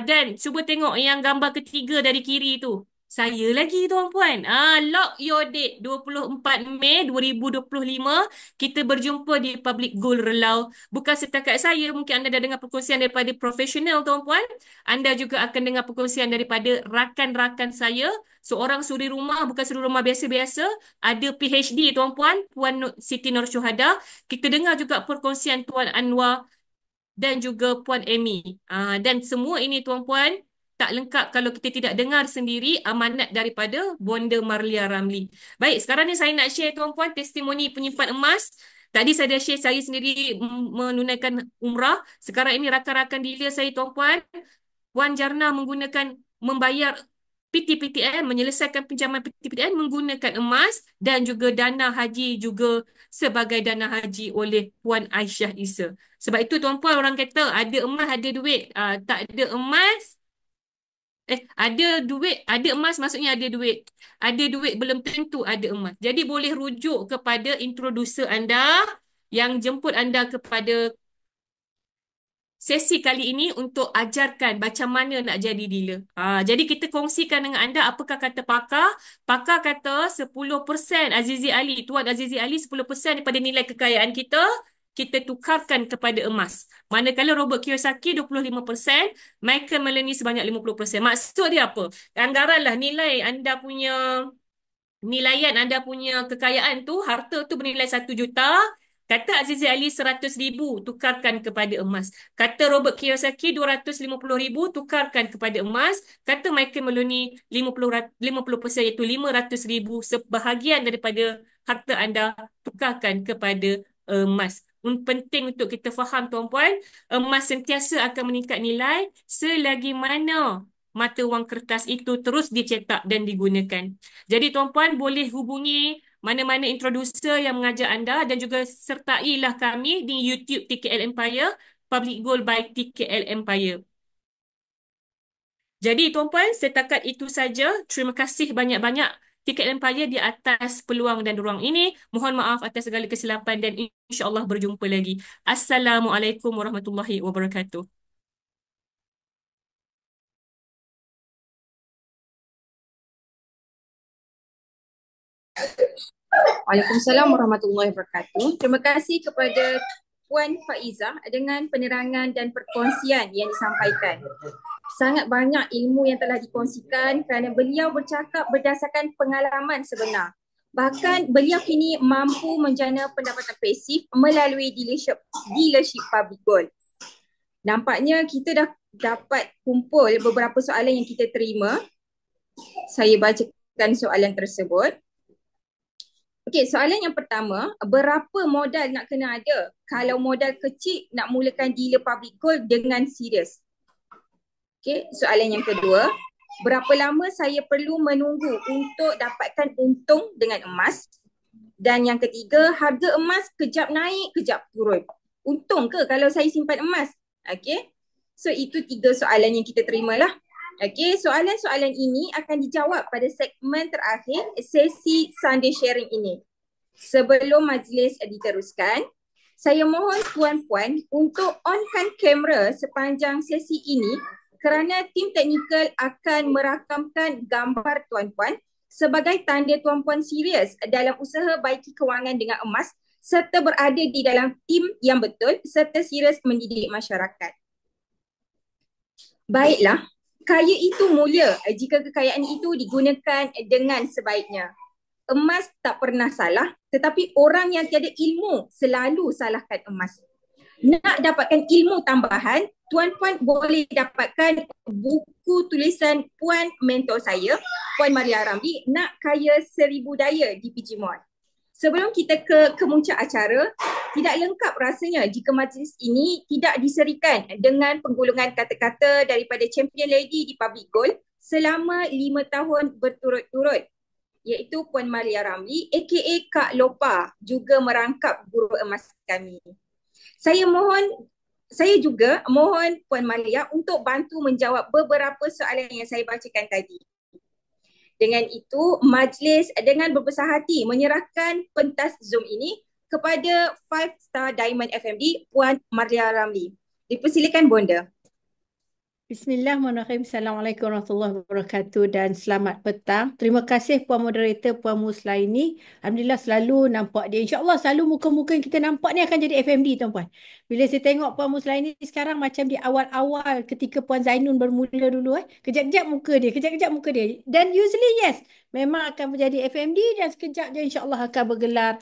Dan cuba tengok yang gambar ketiga dari kiri tu. Saya lagi tuan-puan. Lock your date 24 Mei 2025. Kita berjumpa di Public Goal Relau. Bukan setakat saya, mungkin anda dah dengar perkongsian daripada profesional tuan-puan. Anda juga akan dengar perkongsian daripada rakan-rakan saya. Seorang suri rumah, bukan suri rumah biasa-biasa. Ada PhD tuan-puan, Puan Siti Nur Syuhada. Kita dengar juga perkongsian Tuan Anwar dan juga Puan Amy. Dan semua ini tuan-puan, tak lengkap kalau kita tidak dengar sendiri amanat daripada Bonda Marlia Ramli. Baik, sekarang ni saya nak share tuan-puan testimoni penyimpan emas. Tadi saya dah share saya sendiri menunaikan umrah. Sekarang ini rakan-rakan dealer saya tuan-puan, Puan Jarna membayar PTPTN, menyelesaikan pinjaman PTPTN menggunakan emas dan juga dana haji juga sebagai dana haji oleh Puan Aisyah Isa. Sebab itu tuan-puan, orang kata ada emas ada duit, tak ada emas ada emas maksudnya ada duit. Ada duit belum tentu ada emas. Jadi boleh rujuk kepada introducer anda yang jemput anda kepada sesi kali ini untuk ajarkan macam mana nak jadi dealer. Jadi kita kongsikan dengan anda apakah kata pakar. Pakar kata 10% Azizi Ali, Tuan Azizi Ali 10% daripada nilai kekayaan kita tukarkan kepada emas. Manakala Robert Kiyosaki 25%, Michael Melanie sebanyak 50%. Maksud dia apa? Anggaranlah nilaian anda punya kekayaan tu, harta tu bernilai 1 juta. Kata Azizi Ali 100,000 tukarkan kepada emas. Kata Robert Kiyosaki 250,000 tukarkan kepada emas. Kata Michael Melanie 50% iaitu 500,000 sebahagian daripada harta anda tukarkan kepada emas. Penting untuk kita faham tuan-puan, emas sentiasa akan meningkat nilai selagi mana mata wang kertas itu terus dicetak dan digunakan. Jadi tuan-puan boleh hubungi mana-mana introducer yang mengajar anda dan juga sertailah kami di YouTube TKL Empire, Public Goal by TKL Empire. Jadi tuan-puan, setakat itu saja. Terima kasih banyak-banyak TKL Empire di atas peluang dan ruang ini. Mohon maaf atas segala kesilapan dan insya-Allah berjumpa lagi. Assalamualaikum warahmatullahi wabarakatuh. Waalaikumsalam warahmatullahi wabarakatuh. Terima kasih kepada Puan Faizah dengan penerangan dan perkongsian yang disampaikan. Sangat banyak ilmu yang telah dikongsikan kerana beliau bercakap berdasarkan pengalaman sebenar. Bahkan beliau kini mampu menjana pendapatan pasif melalui dealership public goal. Nampaknya kita dah dapat kumpul beberapa soalan yang kita terima. Saya bacakan soalan tersebut. Okey, soalan yang pertama, berapa modal nak kena ada kalau modal kecil nak mulakan dealer public gold dengan serius? Okey, soalan yang kedua, berapa lama saya perlu menunggu untuk dapatkan untung dengan emas? Dan yang ketiga, harga emas kejap naik, kejap turun. Untung ke kalau saya simpan emas? Okey, so itu 3 soalan yang kita terima lah. Okey, soalan-soalan ini akan dijawab pada segmen terakhir sesi Sunday sharing ini. Sebelum majlis diteruskan, saya mohon puan-puan untuk onkan kamera sepanjang sesi ini kerana tim teknikal akan merakamkan gambar tuan-puan sebagai tanda tuan-puan serius dalam usaha baiki kewangan dengan emas serta berada di dalam tim yang betul serta serius mendidik masyarakat. Baiklah. Kaya itu mulia jika kekayaan itu digunakan dengan sebaiknya. Emas tak pernah salah, tetapi orang yang tiada ilmu selalu salahkan emas. Nak dapatkan ilmu tambahan, tuan-puan boleh dapatkan buku tulisan puan mentor saya, Puan Maria Ramli, Nak Kaya Seribu Daya di PG Mall. Sebelum kita ke kemuncak acara, tidak lengkap rasanya jika majlis ini tidak diserikan dengan penggulungan kata-kata daripada champion lady di Public Gold selama 5 tahun berturut-turut, iaitu Puan Maria Ramli aka Kak Lopa, juga merangkap guru emas kami. Saya juga mohon Puan Maria untuk bantu menjawab beberapa soalan yang saya bacakan tadi. Dengan itu, majlis dengan berbesar hati menyerahkan pentas Zoom ini kepada 5 Star Diamond FMD, Puan Maria Ramli. Dipersilakan Bonda. Bismillahirrahmanirrahim. Assalamualaikum warahmatullahi wabarakatuh dan selamat petang. Terima kasih Puan Moderator, Puan Muslaini. Alhamdulillah selalu nampak dia. InsyaAllah selalu muka-muka yang kita nampak ni akan jadi FMD tuan-puan. Bila saya tengok Puan Muslaini sekarang macam di awal-awal ketika Puan Zainun bermula dulu. Kejap-kejap muka dia, kejap-kejap muka dia. Dan usually yes, memang akan menjadi FMD dan sekejap je insyaAllah akan bergelar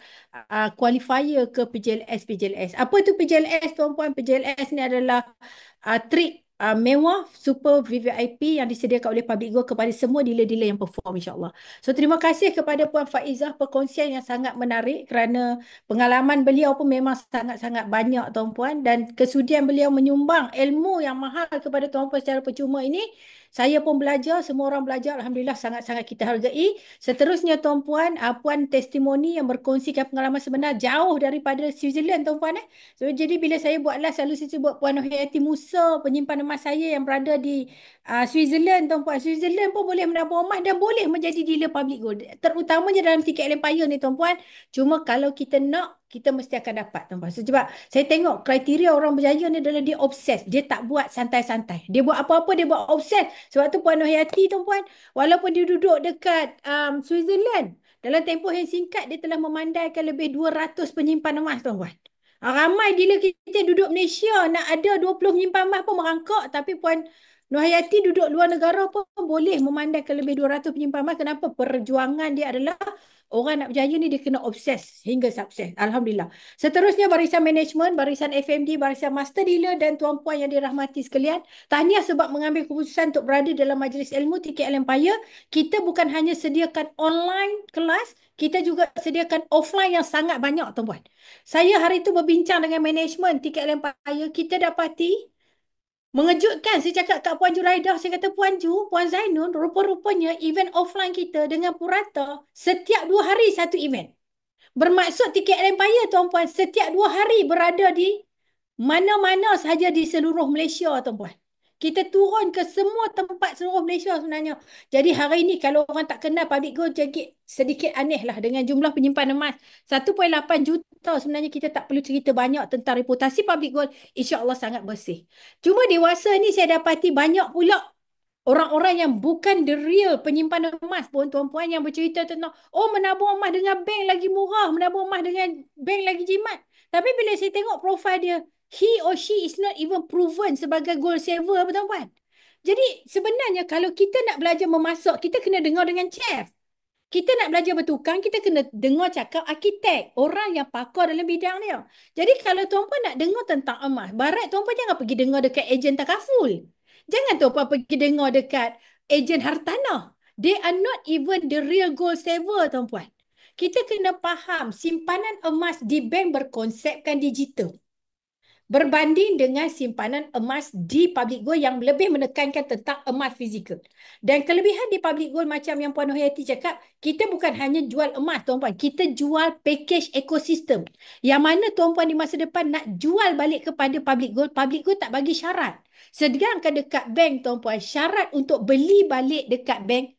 qualifier ke PJLS. Apa tu PJLS tuan-puan? PJLS ni adalah treat mewah super VVIP yang disediakan oleh Public Gold kepada semua dealer-dealer yang perform insyaAllah. So terima kasih kepada Puan Faizah perkongsian yang sangat menarik kerana pengalaman beliau pun memang sangat-sangat banyak tuan-puan dan kesudian beliau menyumbang ilmu yang mahal kepada tuan-puan secara percuma ini. Saya pun belajar, semua orang belajar. Alhamdulillah sangat-sangat kita hargai. Seterusnya tuan-puan, puan testimoni yang berkongsikan pengalaman sebenar jauh daripada Switzerland tuan-puan. So jadi bila saya buat live selalu saya sebut Puan Nohayati Musa, penyimpan emas saya yang berada di Switzerland tuan-puan. Switzerland pun boleh menabung emas dan boleh menjadi dealer public gold. Terutamanya dalam tiket Empire ni tuan-puan. Cuma kalau kita nak, kita mesti akan dapat tuan-puan. So, sebab saya tengok kriteria orang berjaya ni adalah dia obses. Dia tak buat santai-santai. Dia buat apa-apa, dia buat obses. Sebab tu Puan Nohayati tuan-puan, walaupun dia duduk dekat Switzerland, dalam tempoh yang singkat dia telah memandaikan lebih 200 penyimpan emas tuan-puan. Ramai dealer kita duduk Malaysia nak ada 20 penyimpan emas pun merangkak, tapi Puan Nohayati duduk luar negara pun boleh memandaikan lebih 200 penyimpan emas. Kenapa? Perjuangan dia adalah orang nak berjaya ni dia kena obses hingga sukses. Alhamdulillah. Seterusnya barisan management, barisan FMD, barisan master dealer dan tuan-puan yang dirahmati sekalian. Tahniah sebab mengambil keputusan untuk berada dalam majlis ilmu TKL Empire. Kita bukan hanya sediakan online kelas, kita juga sediakan offline yang sangat banyak tuan-puan. Saya hari itu berbincang dengan management TKL Empire. Kita dapati mengejutkan. Saya cakap kat Puan Juraidah, saya kata Puan Ju, Puan Zainun, rupa-rupanya event offline kita dengan Purata setiap 2 hari satu event. Bermaksud tiket Empire tuan-puan setiap 2 hari berada di mana-mana sahaja di seluruh Malaysia tuan-puan. Kita turun ke semua tempat seluruh Malaysia sebenarnya. Jadi hari ini kalau orang tak kenal Public Gold sedikit aneh lah dengan jumlah penyimpan emas. 1.8 juta sebenarnya kita tak perlu cerita banyak tentang reputasi Public Gold. InsyaAllah sangat bersih. Cuma dewasa ni saya dapati banyak pula Orang-orang yang bukan the real penyimpan emas pun tuan-puan yang bercerita tentang menabung emas dengan bank lagi murah, menabung emas dengan bank lagi jimat. Tapi bila saya tengok profil dia, he or she is not even proven sebagai gold saver, tuan-puan. Jadi sebenarnya kalau kita nak belajar memasak, kita kena dengar dengan chef. Kita nak belajar bertukang, kita kena dengar cakap arkitek, orang yang pakar dalam bidang dia. Jadi kalau tuan-puan nak dengar tentang emas, barat tuan-puan jangan pergi dengar dekat ejen takaful. Jangan tuan-puan pergi dengar dekat ejen hartanah. They are not even the real gold saver, tuan-puan. Kita kena faham simpanan emas di bank berkonsepkan digital, berbanding dengan simpanan emas di public gold yang lebih menekankan tentang emas fizikal. Dan kelebihan di public gold macam yang Puan Nohayati cakap, kita bukan hanya jual emas, tuan-puan. Kita jual package ekosistem. Yang mana tuan-puan di masa depan nak jual balik kepada public gold tak bagi syarat. Sedangkan dekat bank, tuan-puan, syarat untuk beli balik dekat bank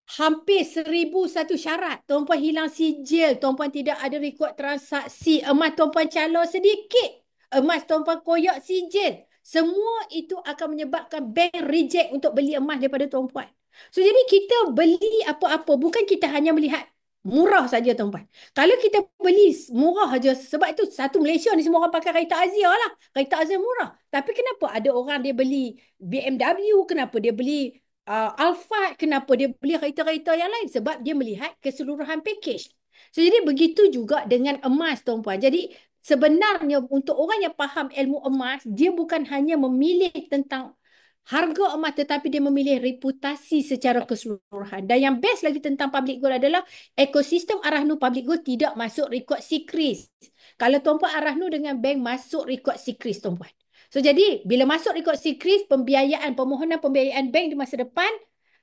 hampir 1,001 syarat. Tuan-puan hilang sijil, tuan-puan tidak ada rekod transaksi, emas tuan-puan calon sedikit, emas tuan-puan koyak sijil. Semua itu akan menyebabkan bank reject untuk beli emas daripada tuan-puan. So, jadi kita beli apa-apa, bukan kita hanya melihat murah saja, tuan-puan. Kalau kita beli murah saja, sebab itu satu Malaysia ni semua orang pakai kereta Azia lah. Kereta Azia murah. Tapi kenapa ada orang dia beli BMW, kenapa dia beli Alphard, kenapa dia beli kereta-kereta yang lain? Sebab dia melihat keseluruhan package. So, jadi begitu juga dengan emas, tuan-puan. Jadi sebenarnya untuk orang yang faham ilmu emas, dia bukan hanya memilih tentang harga emas, tetapi dia memilih reputasi secara keseluruhan. Dan yang best lagi tentang public gold adalah ekosistem Arahnu public gold tidak masuk rekod SECRIS. Kalau tuan-puan Arahnu dengan bank masuk rekod SECRIS, tuan-puan. So, jadi bila masuk rekod SECRIS, permohonan pembiayaan bank di masa depan,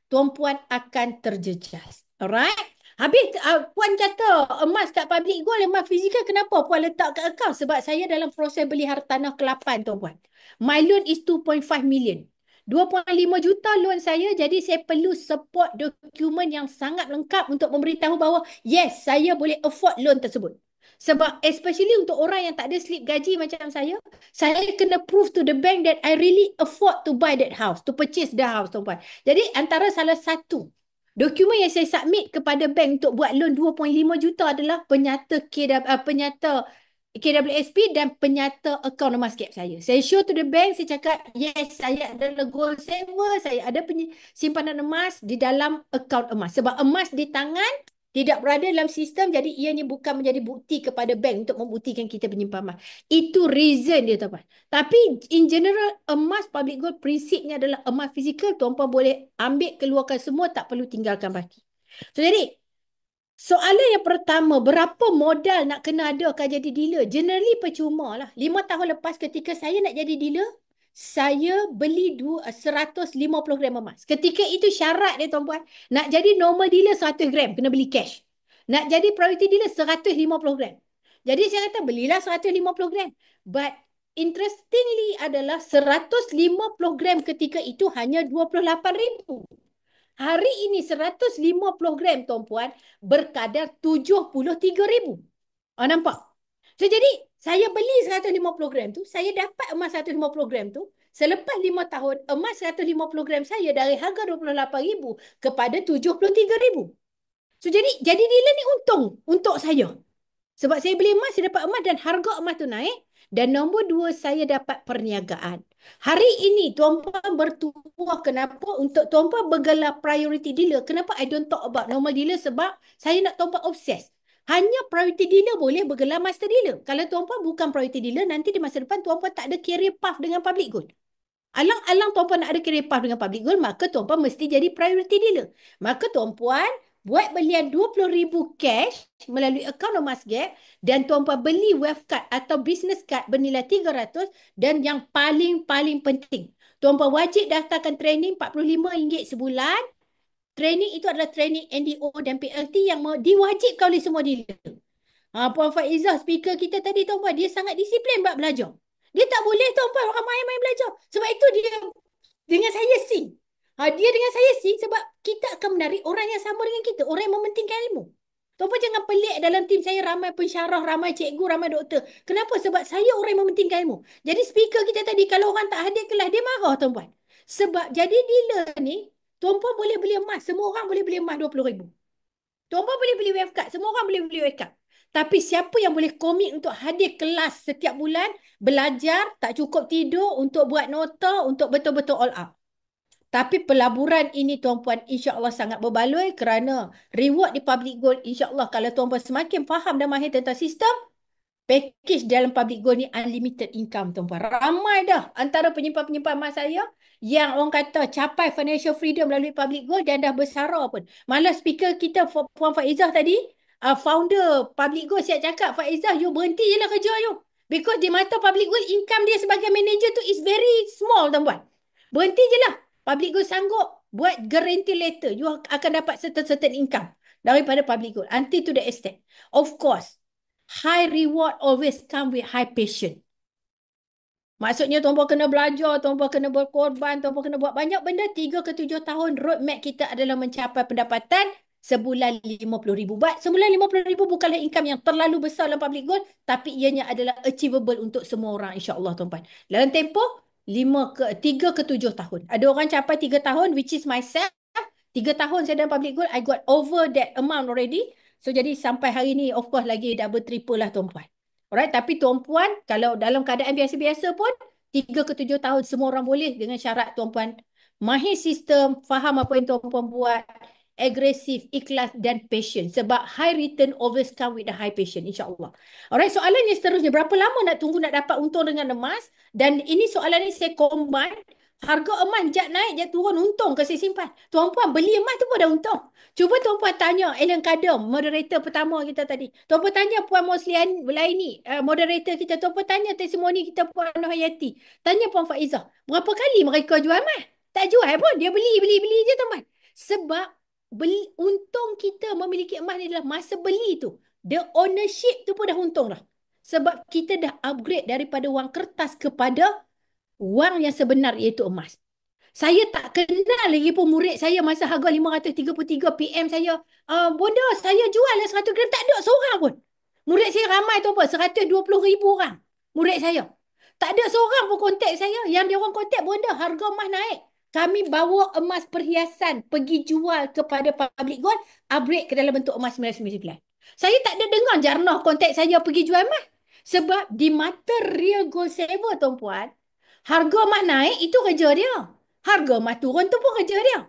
tuan-puan akan terjejas. Alright? Habis Puan kata emas kat public gold, emas fizikal, kenapa Puan letak kat akaun? Sebab saya dalam proses beli hartanah ke-8, tuan-puan. My loan is 2.5 million. 2.5 juta loan saya, jadi saya perlu support dokumen yang sangat lengkap untuk memberitahu bahawa yes, saya boleh afford loan tersebut. Sebab especially untuk orang yang tak ada slip gaji macam saya kena prove to the bank that I really afford to buy that house, to purchase the house, tuan-puan. Jadi antara salah satu dokumen yang saya submit kepada bank untuk buat loan 2.5 juta adalah penyata KWSP dan penyata akaun emas gap saya. Saya show to the bank, saya cakap, yes, saya adalah gold saver, saya ada simpanan emas di dalam akaun emas. Sebab emas di tangan tidak berada dalam sistem, jadi ianya bukan menjadi bukti kepada bank untuk membuktikan kita penyimpan emas. Itu reason dia, tuan-puan. Tapi in general, emas public gold prinsipnya adalah emas fizikal. Tuan-puan boleh ambil, keluarkan semua, tak perlu tinggalkan baki. So, jadi soalan yang pertama, berapa modal nak kena ada akan jadi dealer? Generally percuma lah. 5 tahun lepas ketika saya nak jadi dealer, saya beli 150 gram emas. Ketika itu syarat dia, tuan-puan. Nak jadi normal dealer 100 gram, kena beli cash. Nak jadi priority dealer 150 gram. Jadi saya kata belilah 150 gram. But interestingly adalah 150 gram ketika itu hanya 28,000. Hari ini 150 gram, tuan-puan, berkadar 73,000. Nampak? So, jadi saya beli 150 gram tu, saya dapat emas 150 gram tu, selepas 5 tahun, emas 150 gram saya dari harga 28,000 kepada 73,000. So, jadi dealer ni untung untuk saya. Sebab saya beli emas, saya dapat emas dan harga emas tu naik. Dan nombor 2, saya dapat perniagaan. Hari ini, tuan-puan bertuah kenapa untuk tuan-puan bergelar priority dealer. Kenapa I don't talk about normal dealer? Sebab saya nak tuan-puan obses. Hanya priority dealer boleh bergelar master dealer. Kalau tuan-puan bukan priority dealer, nanti di masa depan tuan-puan tak ada career path dengan public gold. Alang-alang tuan-puan nak ada career path dengan public gold, maka tuan-puan mesti jadi priority dealer. Maka tuan-puan buat belian 20,000 cash melalui akaun emas gap dan tuan-puan beli wealth card atau business card bernilai 300 dan yang paling penting, tuan-puan wajib daftarkan training RM45 sebulan. Training itu adalah training NDO dan PLT yang diwajibkan oleh semua dealer. Puan Faizah, speaker kita tadi, tuan-puan, dia sangat disiplin buat belajar. Dia tak boleh, tuan-puan, orang main-main belajar. Sebab itu dia dengan saya sing. Dia dengan saya sing sebab kita akan menarik orang yang sama dengan kita. Orang yang mementingkan ilmu. Tuan-puan jangan pelik, dalam tim saya ramai pensyarah, ramai cikgu, ramai doktor. Kenapa? Sebab saya orang yang mementingkan ilmu. Jadi speaker kita tadi, kalau orang tak hadir kelas, dia marah, tuan-puan. Sebab jadi dealer ni, tuan-puan boleh beli emas. Semua orang boleh beli emas 20,000. Tuan-puan boleh beli wave card. Semua orang boleh beli wave card. Tapi siapa yang boleh komit untuk hadir kelas setiap bulan, belajar, tak cukup tidur, untuk buat nota, untuk betul-betul all out. Tapi pelaburan ini tuan-puan insya-Allah sangat berbaloi kerana reward di Public Gold insya-Allah kalau tuan-puan semakin faham dan mahir tentang sistem, package dalam Public Gold ni unlimited income tuan-puan. Ramai dah antara penyimpan-penyimpan emas saya yang orang kata capai financial freedom melalui Public Gold dan dah bersara pun. Malah speaker kita Puan Faizah tadi, founder Public Gold, siap cakap, Faizah, you berhenti je lah kerja you. Because di mata Public Gold, income dia sebagai manager tu is very small tuan-puan. Berhenti je lah. Public Gold sanggup buat guarantee letter. You akan dapat certain income daripada Public Gold. Until to the extent. Of course, high reward always come with high passion. Maksudnya tuan-puan kena belajar, tuan-puan kena berkorban, tuan-puan kena buat banyak benda. 3 ke 7 tahun roadmap kita adalah mencapai pendapatan sebulan 50,000 baht. Sebulan 50,000 bukanlah income yang terlalu besar dalam Public Gold, tapi ianya adalah achievable untuk semua orang insya-Allah tuan-puan. Dalam tempoh 3 ke 7 tahun. Ada orang capai 3 tahun, which is myself. 3 tahun saya dalam Public Gold, I got over that amount already. So jadi sampai hari ni of course lagi double triple lah tuan-puan. Alright, tapi tuan-puan kalau dalam keadaan biasa-biasa pun 3 ke 7 tahun semua orang boleh dengan syarat tuan-puan mahir sistem, faham apa yang tuan-puan buat, agresif, ikhlas dan patient. Sebab high return always come with the high patient insya-Allah. Alright, soalan yang seterusnya, berapa lama nak tunggu nak dapat untung dengan emas? Dan ini soalan ni saya combine. Harga emas jat naik, jat turun, untung ke saya simpan? Tuan-puan beli emas tu pun dah untung. Cuba tuan-puan tanya Ellen Kadam, moderator pertama kita tadi. Tuan-puan tanya Puan Mosliani, moderator kita. Tuan-puan tanya testimoni kita Puan Nur Hayati. Tanya Puan Faizah. Berapa kali mereka jual emas? Tak jual pun. Dia beli je tuan-puan. Sebab beli, untung kita memiliki emas ni adalah masa beli tu. The ownership tu pun dah untung dah. Sebab kita dah upgrade daripada wang kertas kepada wang yang sebenar iaitu emas. Saya tak kenal lagi pun murid saya masa harga 533 PM saya. Bonda, saya jual lah 100 gram. Tak ada seorang pun. Murid saya ramai tu apa? 120,000 orang. Murid saya. Tak ada seorang pun kontak saya. Yang dia orang kontak, bonda, harga emas naik. Kami bawa emas perhiasan pergi jual kepada Public Gold, upgrade ke dalam bentuk emas 999. Saya tak ada dengar Jarnah kontak saya pergi jual emas. Sebab di mata real gold saver tuan-puan, harga emas naik itu kerja dia. Harga emas turun tu pun kerja dia.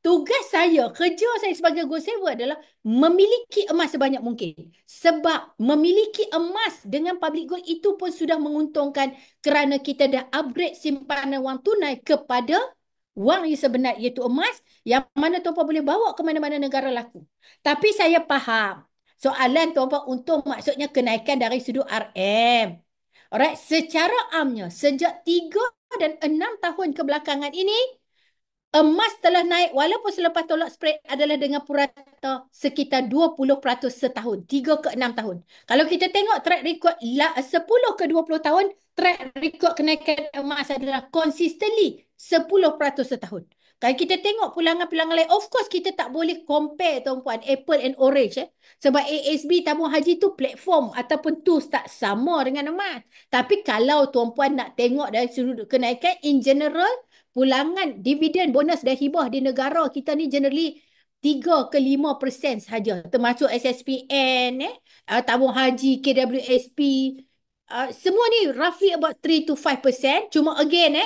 Tugas saya, kerja saya sebagai gold saver adalah memiliki emas sebanyak mungkin. Sebab memiliki emas dengan Public Gold itu pun sudah menguntungkan kerana kita dah upgrade simpanan wang tunai kepada wang yang sebenar iaitu emas yang mana tuan-puan boleh bawa ke mana-mana negara laku. Tapi saya faham. Soalan tuan-puan untung maksudnya kenaikan dari sudut RM. Alright, secara amnya sejak 3 dan 6 tahun kebelakangan ini emas telah naik walaupun selepas tolak spread adalah dengan purata sekitar 20% setahun, 3 ke 6 tahun. Kalau kita tengok track record 10 ke 20 tahun, track record kenaikan emas adalah consistently 10% setahun. Kalau kita tengok pulangan-pulangan lain, of course kita tak boleh compare tuan-puan, apple and orange. Sebab ASB tabung haji tu platform ataupun tools tak sama dengan emas. Tapi kalau tuan-puan nak tengok dari sudut kenaikan, in general, pulangan dividen bonus dan hibah di negara kita ni generally 3 ke 5% sahaja. Termasuk SSPN, tabung haji, KWSP. Semua ni roughly about 3 to 5%. Cuma again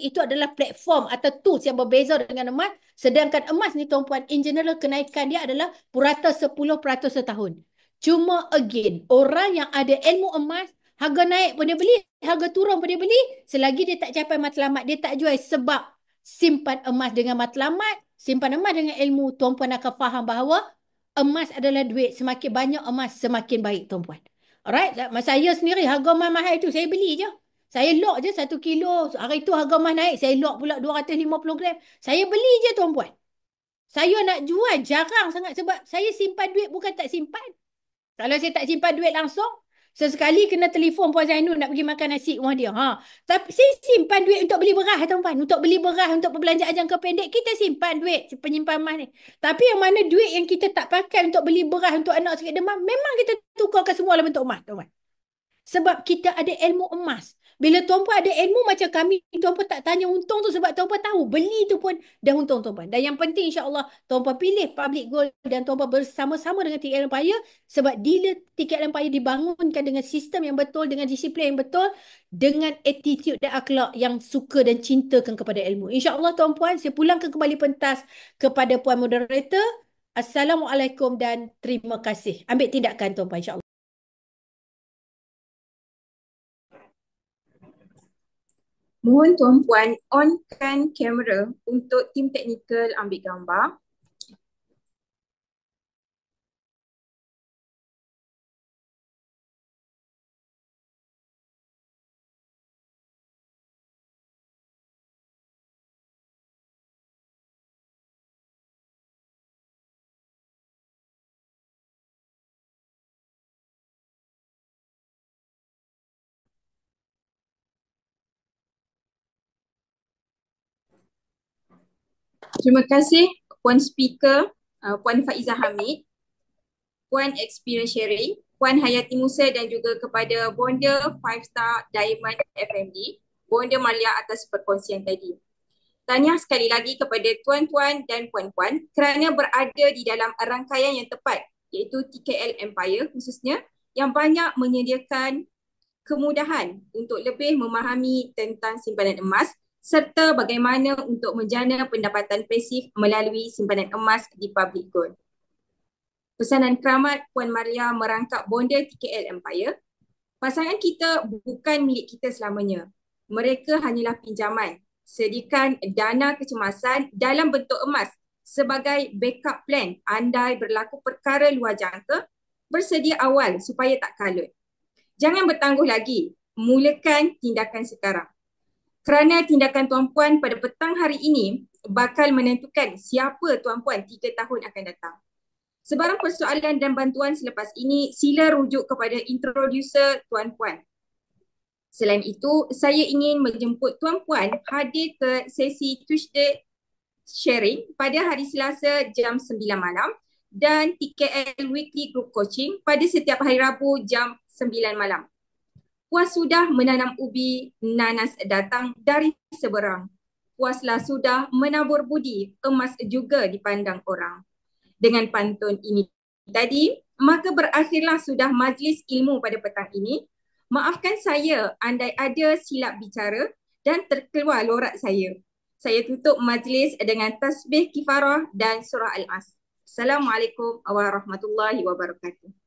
itu adalah platform atau tools yang berbeza dengan emas. Sedangkan emas ni tuan-puan, in general kenaikan dia adalah purata 10% setahun. Cuma again, orang yang ada ilmu emas, harga naik pun dia beli, harga turun pun dia beli. Selagi dia tak capai matlamat, dia tak jual. Sebab simpan emas dengan matlamat, simpan emas dengan ilmu, tuan-puan akan faham bahawa emas adalah duit. Semakin banyak emas, semakin baik tuan-puan. Alright, saya sendiri harga emas mahal tu saya beli je. Saya lock je 1 kilo. Hari tu harga emas naik, saya lock pula 250 gram. Saya beli je tuan-puan. Saya nak jual jarang sangat sebab saya simpan duit bukan tak simpan. Kalau saya tak simpan duit langsung, sesekali kena telefon Puan Zainul nak pergi makan nasi rumah dia. Tapi saya simpan duit untuk beli beras tuan-puan. Untuk beli beras, untuk perbelanjaan jangka pendek, kita simpan duit penyimpan emas ni. Tapi yang mana duit yang kita tak pakai untuk beli beras untuk anak sakit demam, memang kita tukarkan semua dalam bentuk emas tuan-puan. Sebab kita ada ilmu emas. Bila tuan-puan ada ilmu macam kami, tuan-puan tak tanya untung tu sebab tuan-puan tahu beli tu pun dah untung tuan-puan. Dan yang penting insya-Allah tuan-puan pilih Public Gold dan tuan-puan bersama-sama dengan Ticket Empire sebab dealer Ticket Empire dibangunkan dengan sistem yang betul, dengan disiplin yang betul, dengan attitude dan akhlak yang suka dan cintakan kepada ilmu. Insya-Allah tuan-puan, saya pulangkan kembali pentas kepada puan moderator. Assalamualaikum dan terima kasih. Ambil tindakan tuan-puan insya-Allah. Mohon tuan-puan onkan kamera untuk tim teknikal ambil gambar. Terima kasih Puan Speaker, Puan Faizah Hamid, Puan Experience Sharing, Puan Hayati Musa dan juga kepada Bonda 5 Star Diamond FMD, Bonda Malia atas perkongsian tadi. Tahniah sekali lagi kepada tuan-tuan dan puan-puan kerana berada di dalam rangkaian yang tepat iaitu TKL Empire khususnya yang banyak menyediakan kemudahan untuk lebih memahami tentang simpanan emas serta bagaimana untuk menjana pendapatan pasif melalui simpanan emas di Public Gold. Pesanan keramat Puan Maria merangkap bonda TKL Empire. Pasangan kita bukan milik kita selamanya. Mereka hanyalah pinjaman. Sediakan dana kecemasan dalam bentuk emas sebagai backup plan andai berlaku perkara luar jangka, bersedia awal supaya tak kalut. Jangan bertangguh lagi, mulakan tindakan sekarang. Kerana tindakan tuan-puan pada petang hari ini bakal menentukan siapa tuan-puan 3 tahun akan datang. Sebarang persoalan dan bantuan selepas ini, sila rujuk kepada introducer tuan-puan. Selain itu, saya ingin menjemput tuan-puan hadir ke sesi Tuesday Sharing pada hari Selasa jam 9 malam dan TKL Weekly Group Coaching pada setiap hari Rabu jam 9 malam. Puas sudah menanam ubi, nanas datang dari seberang. Puaslah sudah menabur budi, emas juga dipandang orang. Dengan pantun ini tadi, maka berakhirlah sudah majlis ilmu pada petang ini. Maafkan saya andai ada silap bicara dan terkeluar lorak saya. Saya tutup majlis dengan tasbih kifarah dan surah Al-As. Assalamualaikum warahmatullahi wabarakatuh.